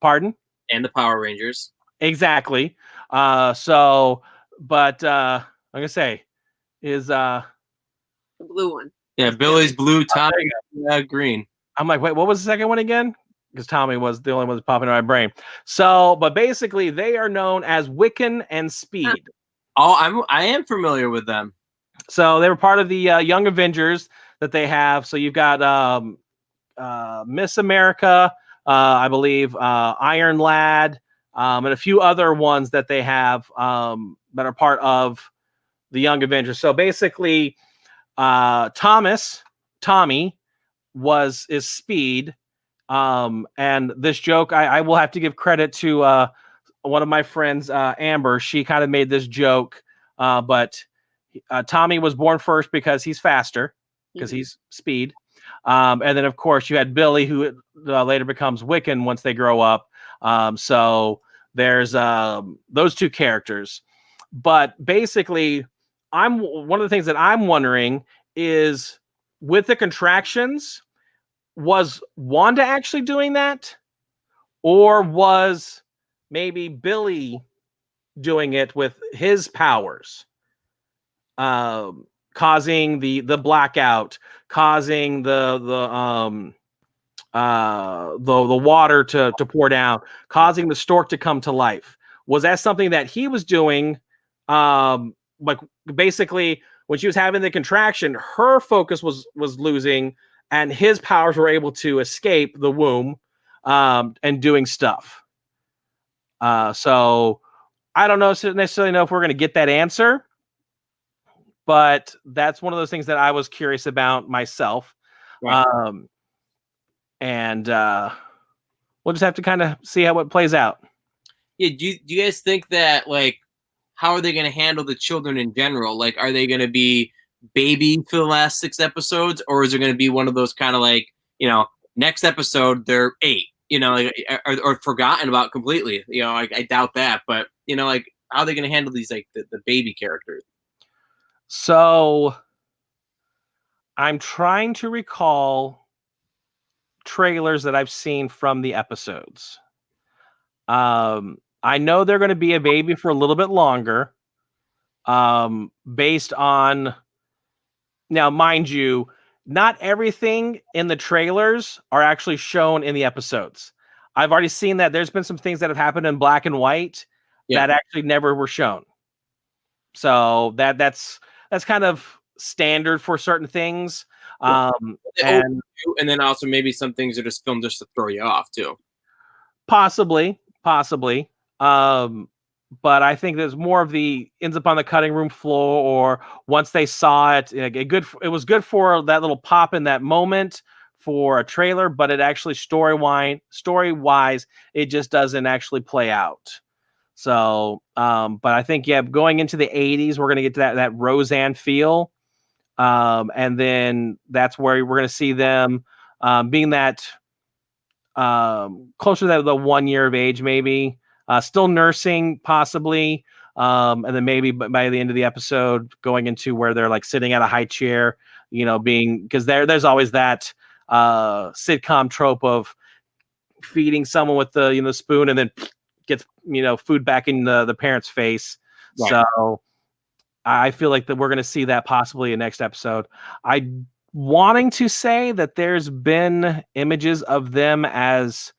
Speaker 1: pardon?
Speaker 3: And the Power Rangers.
Speaker 1: Exactly. So, but I'm gonna say is
Speaker 2: the blue one.
Speaker 3: Yeah, Billy's blue, Tommy green.
Speaker 1: I'm like, wait, what was the second one again? Because Tommy was the only one that's popping in my brain. So, but basically, they are known as Wiccan and Speed.
Speaker 3: Oh, I am familiar with them.
Speaker 1: So they were part of the Young Avengers that they have. So you've got Miss America, I believe, Iron Lad, and a few other ones that they have that are part of the Young Avengers. So basically, Tommy is Speed. And this joke, I will have to give credit to one of my friends, Amber. She kind of made this joke, but Tommy was born first because he's faster, because he's Speed. And then, of course, you had Billy, who later becomes Wiccan once they grow up. So there's those two characters. But basically, one of the things that I'm wondering is, with the contractions, was Wanda actually doing that? Or was maybe Billy doing it with his powers? Causing the blackout, causing the water to pour down, causing the stork to come to life. Was that something that he was doing? Like basically, when she was having the contraction, her focus was losing, and his powers were able to escape the womb and doing stuff. So I don't necessarily know if we're going to get that answer, but that's one of those things that I was curious about myself. Right. And we'll just have to kind of see how it plays out.
Speaker 3: Yeah, do you guys think that, like, how are they going to handle the children in general? Like, are they going to be baby for the last 6 episodes, or is it going to be one of those kind of like, next episode they're 8, or forgotten about completely? I doubt that, but like, how are they going to handle these, like, the baby characters?
Speaker 1: So I'm trying to recall trailers that I've seen from the episodes. I know they're going to be a baby for a little bit longer, based on, now, mind you, not everything in the trailers are actually shown in the episodes. I've already seen that there's been some things that have happened in black and white that actually never were shown. So that's that's kind of standard for certain things.
Speaker 3: And
Speaker 1: And
Speaker 3: then also maybe some things are just filmed just to throw you off too.
Speaker 1: possibly. But I think there's more of the ends up on the cutting room floor, or once they saw it, it was good for that little pop in that moment for a trailer, but it actually story wise, it just doesn't actually play out. So, but I think going into the 80s, we're gonna get to that Roseanne feel, and then that's where we're gonna see them being that closer to the 1 year of age, maybe still nursing, possibly, and then maybe by the end of the episode, going into where they're like sitting at a high chair, being because there's always that sitcom trope of feeding someone with the spoon and then gets food back in the parent's face. Right. So I feel like that we're going to see that possibly in next episode. I wanting to say that there's been images of them as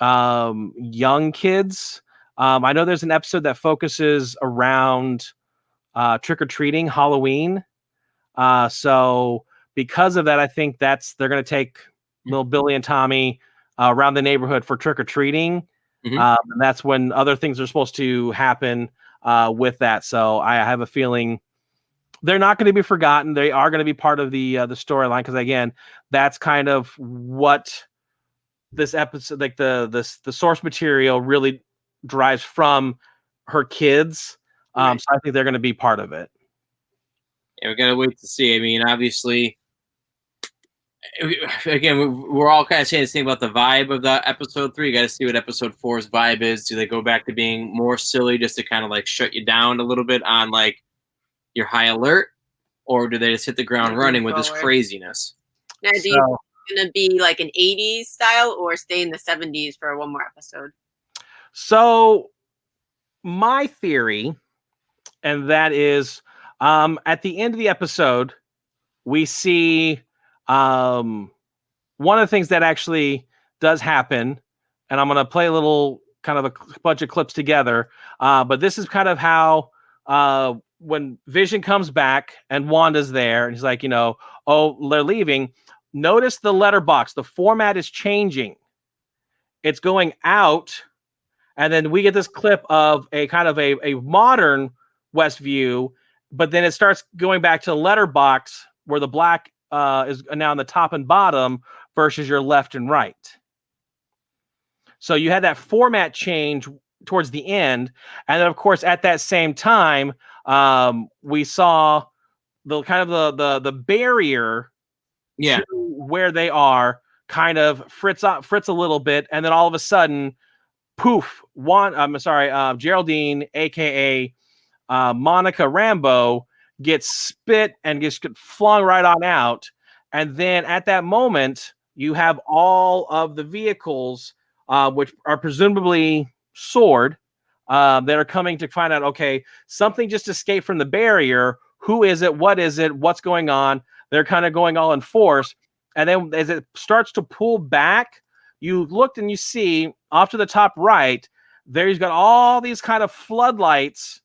Speaker 1: young kids. I know there's an episode that focuses around trick-or-treating, Halloween. So because of that, I think they're going to take little Billy and Tommy around the neighborhood for trick-or-treating. Mm-hmm. And that's when other things are supposed to happen with that. So I have a feeling they're not going to be forgotten. They are going to be part of the storyline, because again, that's kind of what this episode, like the source material, really derives from her kids. Right. So I think they're going to be part of it.
Speaker 3: Yeah, we got to wait to see. I mean, obviously, again, we're all kind of saying the same about the vibe of the episode 3. You got to see what episode 4's vibe is. Do they go back to being more silly just to kind of like shut you down a little bit on like your high alert, or do they just hit the ground running with this craziness?
Speaker 2: Now, do you think it's going to be like an 80s style or stay in the 70s for one more episode?
Speaker 1: So my theory, and that is at the end of the episode, we see one of the things that actually does happen, and I'm going to play a little kind of a bunch of clips together, but this is kind of how when Vision comes back and Wanda's there, and he's like, oh, they're leaving. Notice the letterbox. The format is changing. It's going out, and then we get this clip of a kind of a modern Westview, but then it starts going back to the letterbox where the black is now on the top and bottom versus your left and right. So you had that format change towards the end, and then of course at that same time we saw the kind of the barrier to where they are kind of fritz a little bit, and then all of a sudden, poof! Geraldine, aka Monica Rambeau, gets spit and gets flung right on out, and then at that moment you have all of the vehicles which are presumably Sword that are coming to find out, okay, something just escaped from the barrier. Who is it? What is it? What's going on? They're kind of going all in force. And then as it starts to pull back, you looked and you see off to the top right, there he's got all these kind of floodlights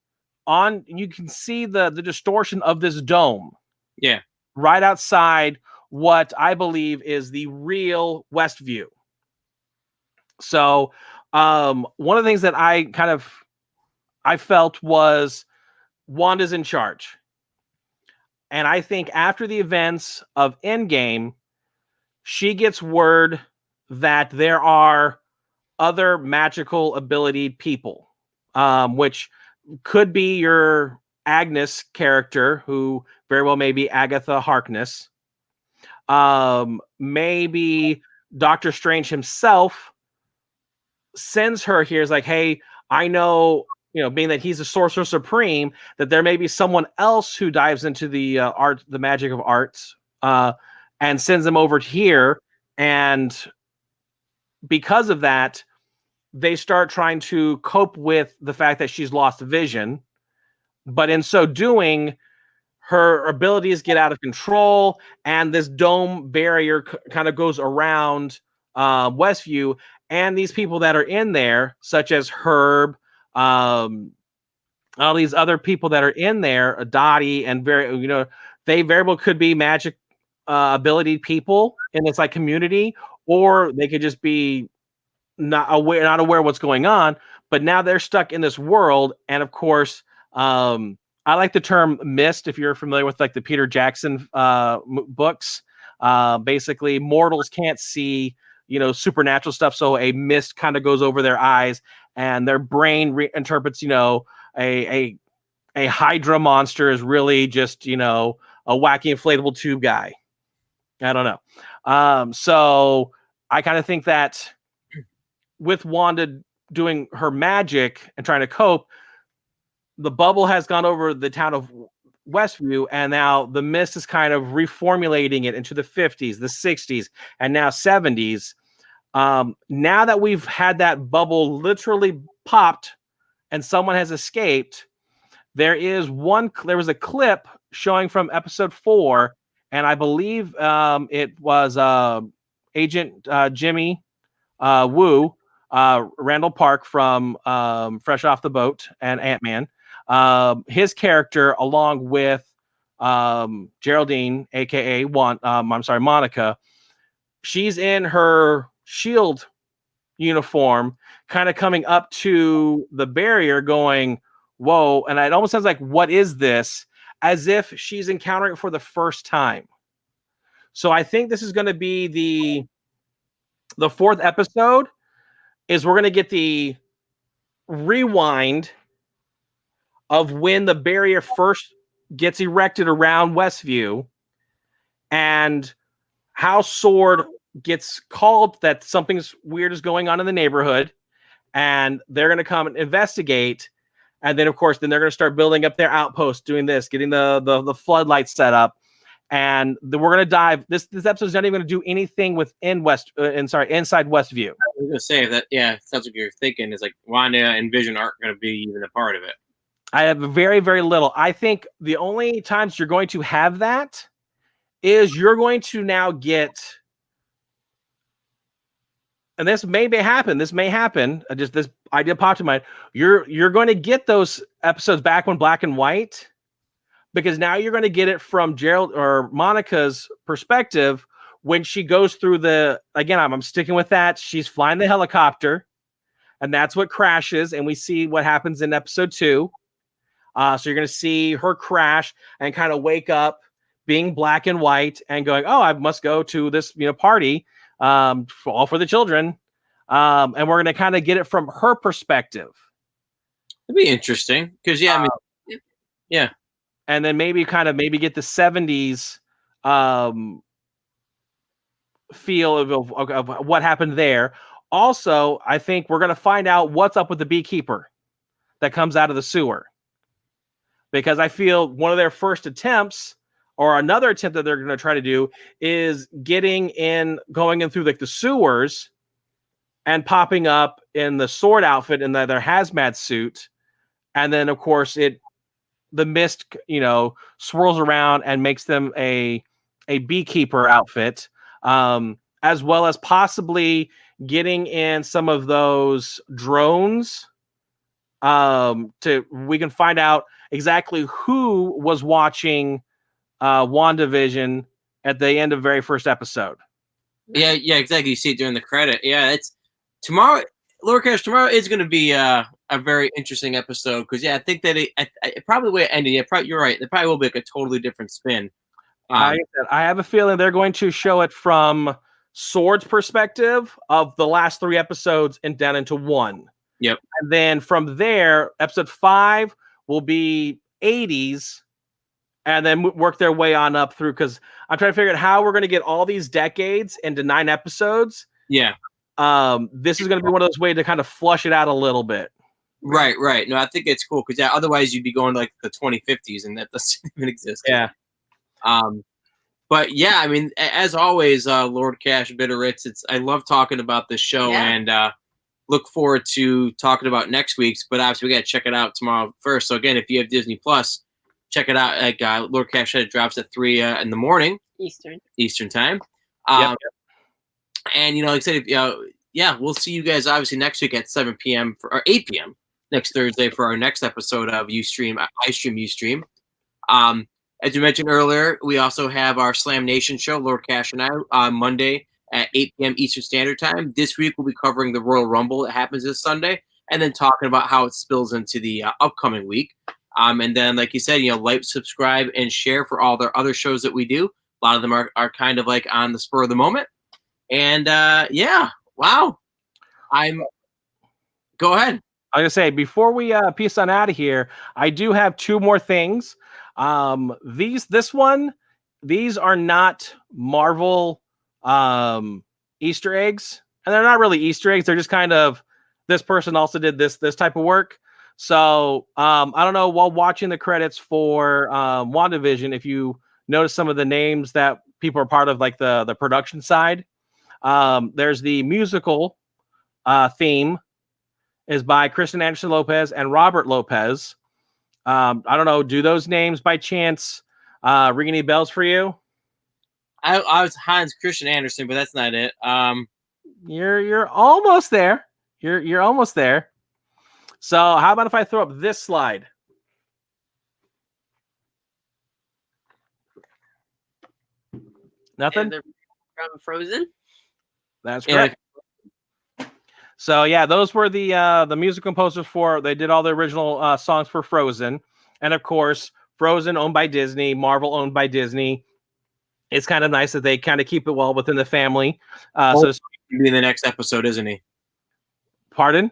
Speaker 1: on. You can see the distortion of this dome.
Speaker 3: Yeah.
Speaker 1: Right outside what I believe is the real Westview. So one of the things that I felt was Wanda's in charge. And I think after the events of Endgame, she gets word that there are other magical abilitied people, which could be your Agnes character, who very well may be Agatha Harkness. Maybe Doctor Strange himself sends her here, is like, hey, I know, being that he's a sorcerer supreme, that there may be someone else who dives into the the magic of arts, and sends them over here. And because of that, they start trying to cope with the fact that she's lost Vision. But in so doing, her abilities get out of control, and this dome barrier kind of goes around Westview, and these people that are in there, such as Herb, all these other people that are in there, Dottie and they variable could be magic ability people in this like community, or they could just be not aware what's going on. But now they're stuck in this world, and of course, I like the term mist. If you're familiar with like the Peter Jackson books, basically mortals can't see supernatural stuff, so a mist kind of goes over their eyes, and their brain reinterprets a Hydra monster is really just a wacky inflatable tube guy. I don't know. So I kind of think that with Wanda doing her magic and trying to cope, the bubble has gone over the town of Westview, and now the mist is kind of reformulating it into the 50s, the 60s, and now 70s. Now that we've had that bubble literally popped and someone has escaped, there was a clip showing from episode 4, and I believe it was Agent Jimmy Woo, Randall Park from Fresh Off the Boat and Ant-Man. His character, along with Geraldine, aka Monica, she's in her SHIELD uniform, kind of coming up to the barrier, going, "Whoa!" And it almost sounds like, "What is this?" As if she's encountering it for the first time. So I think this is going to be the 4th episode. Is we're going to get the rewind of when the barrier first gets erected around Westview, and how Sword gets called that something's weird is going on in the neighborhood, and they're going to come and investigate. And then, of course, then they're going to start building up their outpost, doing this, getting the floodlights set up. And then we're going to dive. This episode's not even going to do anything within inside Westview.
Speaker 3: I was going to say that, yeah, it sounds like you're thinking is like Wanda and Vision aren't going to be even a part of it.
Speaker 1: I have very, very little. I think the only times you're going to have that is you're going to now get, and this may happen. This idea popped in my mind. You're going to get those episodes back when black and white, because now you're going to get it from Gerald or Monica's perspective when she goes through I'm sticking with that. She's flying the helicopter, and that's what crashes, and we see what happens in episode 2. So you're going to see her crash and kind of wake up being black and white and going, "Oh, I must go to this party, all for the children." And we're going to kind of get it from her perspective.
Speaker 3: It'd be interesting because, yeah, yeah.
Speaker 1: And then maybe get the 70s feel of what happened there. Also, I think we're going to find out what's up with the beekeeper that comes out of the sewer. Because I feel one of their first attempts, or another attempt that they're going to try to do, is going in through like the sewers and popping up in the Sword outfit in their hazmat suit. And then, of course, the mist, swirls around and makes them a beekeeper outfit, as well as possibly getting in some of those drones. We can find out exactly who was watching WandaVision at the end of the very first episode.
Speaker 3: Yeah, exactly. You see it during the credit. Yeah, it's tomorrow. Lord Cash, tomorrow is going to be a very interesting episode because, yeah, I think that it probably will end. Yeah, you're right. It probably will be like a totally different spin.
Speaker 1: I have a feeling they're going to show it from Sword's perspective of the last 3 episodes and down into 1.
Speaker 3: Yep.
Speaker 1: And then from there, episode 5 will be 80s, and then work their way on up through, because I'm trying to figure out how we're going to get all these decades into 9 episodes.
Speaker 3: Yeah.
Speaker 1: This is going to be one of those ways to kind of flush it out a little bit.
Speaker 3: Right. No, I think it's cool because otherwise you'd be going to like the 2050s, and that doesn't even exist.
Speaker 1: Yeah.
Speaker 3: But yeah, I mean, as always, Lord Cash, BitOfRits, I love talking about this show, and look forward to talking about next week's. But obviously, we got to check it out tomorrow first. So again, if you have Disney Plus, check it out. Like Lord Cash said, it drops at 3 in the morning Eastern time.
Speaker 1: Yep.
Speaker 3: And like I said, we'll see you guys obviously next week at 7 p.m. or 8 p.m. next Thursday for our next episode of Ustream, Ustream. As you mentioned earlier, we also have our Slam Nation show, Lord Cash and I, on Monday at 8 p.m. Eastern Standard Time. This week we'll be covering the Royal Rumble that happens this Sunday, and then talking about how it spills into the upcoming week. And then, like you said, like, subscribe, and share for all the other shows that we do. A lot of them are kind of like on the spur of the moment. And yeah, wow. Go ahead.
Speaker 1: I was gonna say, before we peace on out of here, I do have two more things. These are not Marvel Easter eggs, and they're not really Easter eggs. They're just kind of, this person also did this type of work. So I don't know, while watching the credits for WandaVision, if you notice some of the names that people are part of, like the production side, there's the musical theme is by Kristen Anderson Lopez and Robert Lopez. I don't know, do those names by chance ring any bells for you?
Speaker 3: I was Hans Christian Andersen, but that's not it.
Speaker 1: You're almost there. You're almost there. So how about if I throw up this slide? Nothing?
Speaker 2: From Frozen?
Speaker 1: That's correct. So yeah, those were the music composers for. They did all the original songs for Frozen, and of course, Frozen owned by Disney, Marvel owned by Disney. It's kind of nice that they kind of keep it well within the family. So
Speaker 3: he's gonna be in the next episode, isn't he?
Speaker 1: Pardon?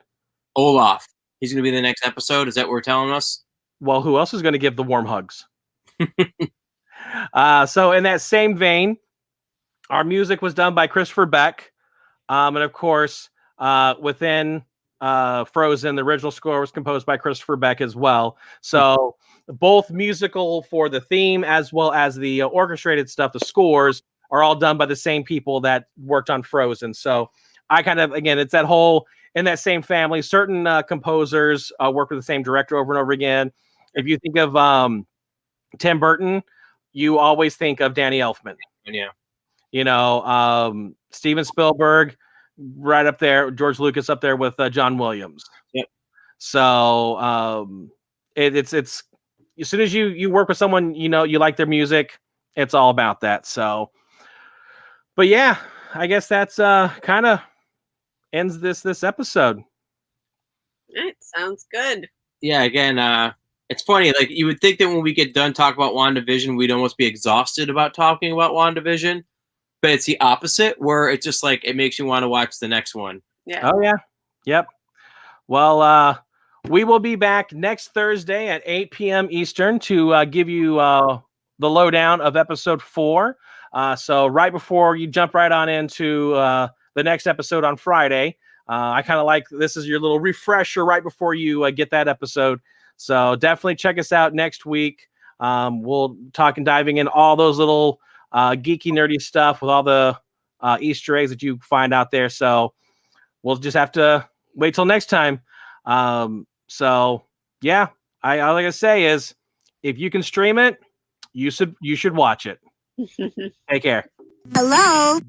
Speaker 3: Olaf. He's going to be in the next episode. Is that what we're telling us?
Speaker 1: Well, who else is going to give the warm hugs? So in that same vein, our music was done by Christopher Beck, and of course. Within Frozen, the original score was composed by Christopher Beck as well. So both musical for the theme as well as the orchestrated stuff, the scores, are all done by the same people that worked on Frozen. So I kind of, again, it's that whole, in that same family, certain composers work with the same director over and over again. If you think of Tim Burton, you always think of Danny Elfman.
Speaker 3: Yeah.
Speaker 1: Steven Spielberg, right up there, George Lucas up there with John Williams.
Speaker 3: Yep.
Speaker 1: So it's as soon as you work with someone, you like their music, it's all about that. So, but yeah, I guess that's kind of ends this episode.
Speaker 2: It sounds good.
Speaker 3: Yeah, again, it's funny. Like, you would think that when we get done talking about WandaVision, we'd almost be exhausted about talking about WandaVision. But it's the opposite, where it's just like, it makes you want to watch the next one.
Speaker 2: Yeah.
Speaker 1: Oh, yeah. Yep. Well, we will be back next Thursday at 8 p.m. Eastern to give you the lowdown of episode 4. So right before you jump right on into the next episode on Friday, I kind of like this is your little refresher right before you get that episode. So definitely check us out next week. We'll talk and diving in all those little geeky, nerdy stuff with all the Easter eggs that you find out there. So we'll just have to wait till next time. So yeah, all I gotta say is, if you can stream it, you should watch it. Take care.
Speaker 4: Hello.